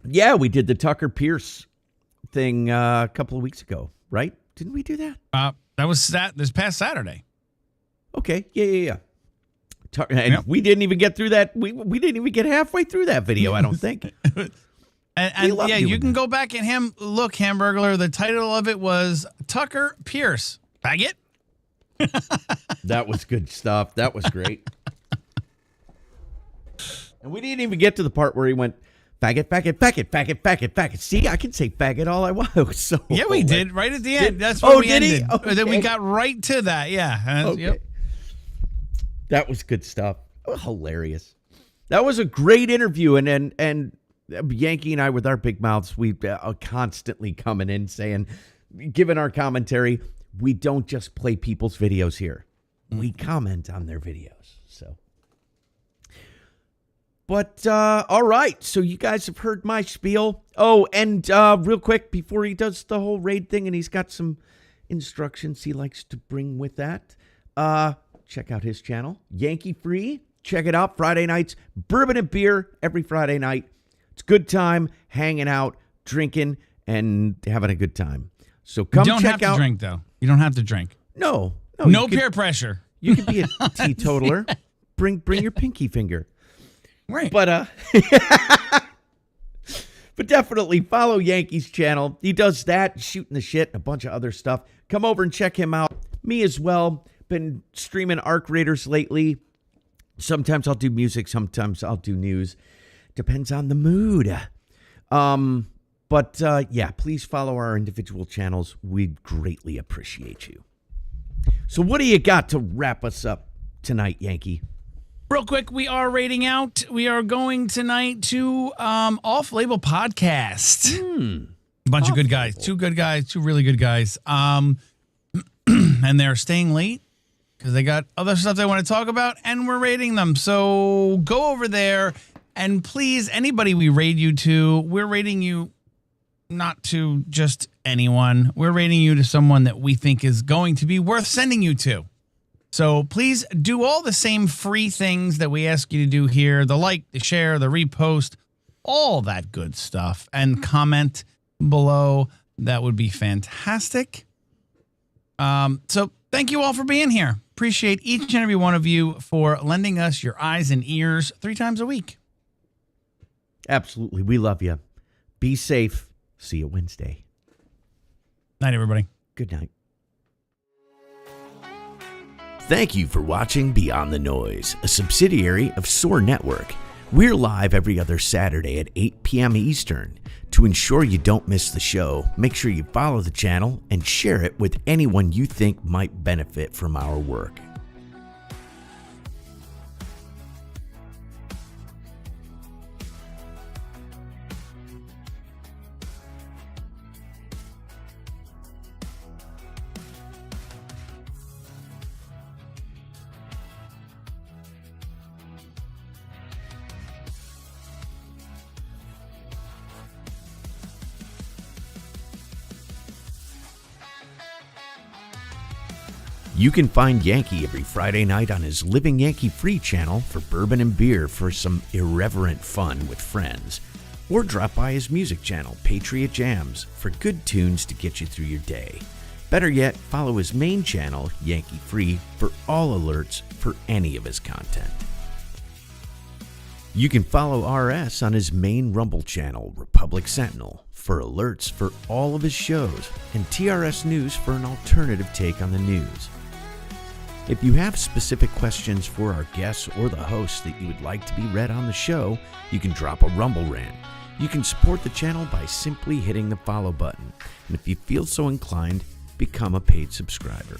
Yeah, we did the Tucker Pierce thing a couple of weeks ago, right? Didn't we do that? That was this past Saturday. Okay. Yeah. And we didn't even get through that. We didn't even get halfway through that video, I don't think. And yeah, you can go back and look, Hamburglar. The title of it was Tucker Pierce. Faggot. That was good stuff. That was great. And we didn't even get to the part where he went, faggot, faggot, faggot, faggot, faggot, faggot. See, I can say faggot all I want. So yeah, we did right at the end. That's where we ended. Okay. Then we got right to that. Yeah. Okay. Yep. That was good stuff. Oh, hilarious. That was a great interview. And Yankee and I, with our big mouths, we are constantly coming in saying, giving our commentary. We don't just play people's videos here. We comment on their videos. So, but all right. So you guys have heard my spiel. Oh, and real quick, before he does the whole raid thing, and he's got some instructions he likes to bring with that. Check out his channel, Yankee Free. Check it out. Friday nights, bourbon and beer every Friday night. It's a good time, hanging out, drinking, and having a good time. So come check out. You don't have to drink, though. You don't have to drink. No peer pressure. You could be a teetotaler. Bring your pinky finger. Right. But but definitely follow Yankee's channel. He does that, shooting the shit, and a bunch of other stuff. Come over and check him out. Me as well. Been streaming Arc Raiders lately. Sometimes I'll do music. Sometimes I'll do news. Depends on the mood. But yeah, please follow our individual channels. We'd greatly appreciate you. So what do you got to wrap us up tonight, Yankee? Real quick, we are rating out. We are going tonight to Off Label Podcast. A bunch of good guys. Two good guys. Two really good guys. And they're staying late because they got other stuff they want to talk about, and we're rating them. So go over there, and please, anybody we rate you to, we're rating you not to just anyone. We're rating you to someone that we think is going to be worth sending you to. So please do all the same free things that we ask you to do here. The like, the share, the repost, all that good stuff. And comment below. That would be fantastic. So thank you all for being here. Appreciate each and every one of you for lending us your eyes and ears 3 times a week. Absolutely. We love you. Be safe. See you Wednesday. Night, everybody. Good night. Thank you for watching Beyond the Noise, a subsidiary of SOAR Network. We're live every other Saturday at 8 p.m. Eastern. To ensure you don't miss the show, make sure you follow the channel and share it with anyone you think might benefit from our work. You can find Yankee every Friday night on his Living Yankee Free channel for bourbon and beer for some irreverent fun with friends. Or drop by his music channel, Patriot Jams, for good tunes to get you through your day. Better yet, follow his main channel, Yankee Free, for all alerts for any of his content. You can follow RS on his main Rumble channel, Republic Sentinel, for alerts for all of his shows, and TRS News for an alternative take on the news. If you have specific questions for our guests or the hosts that you would like to be read on the show, you can drop a Rumble rant. You can support the channel by simply hitting the follow button, and if you feel so inclined, become a paid subscriber.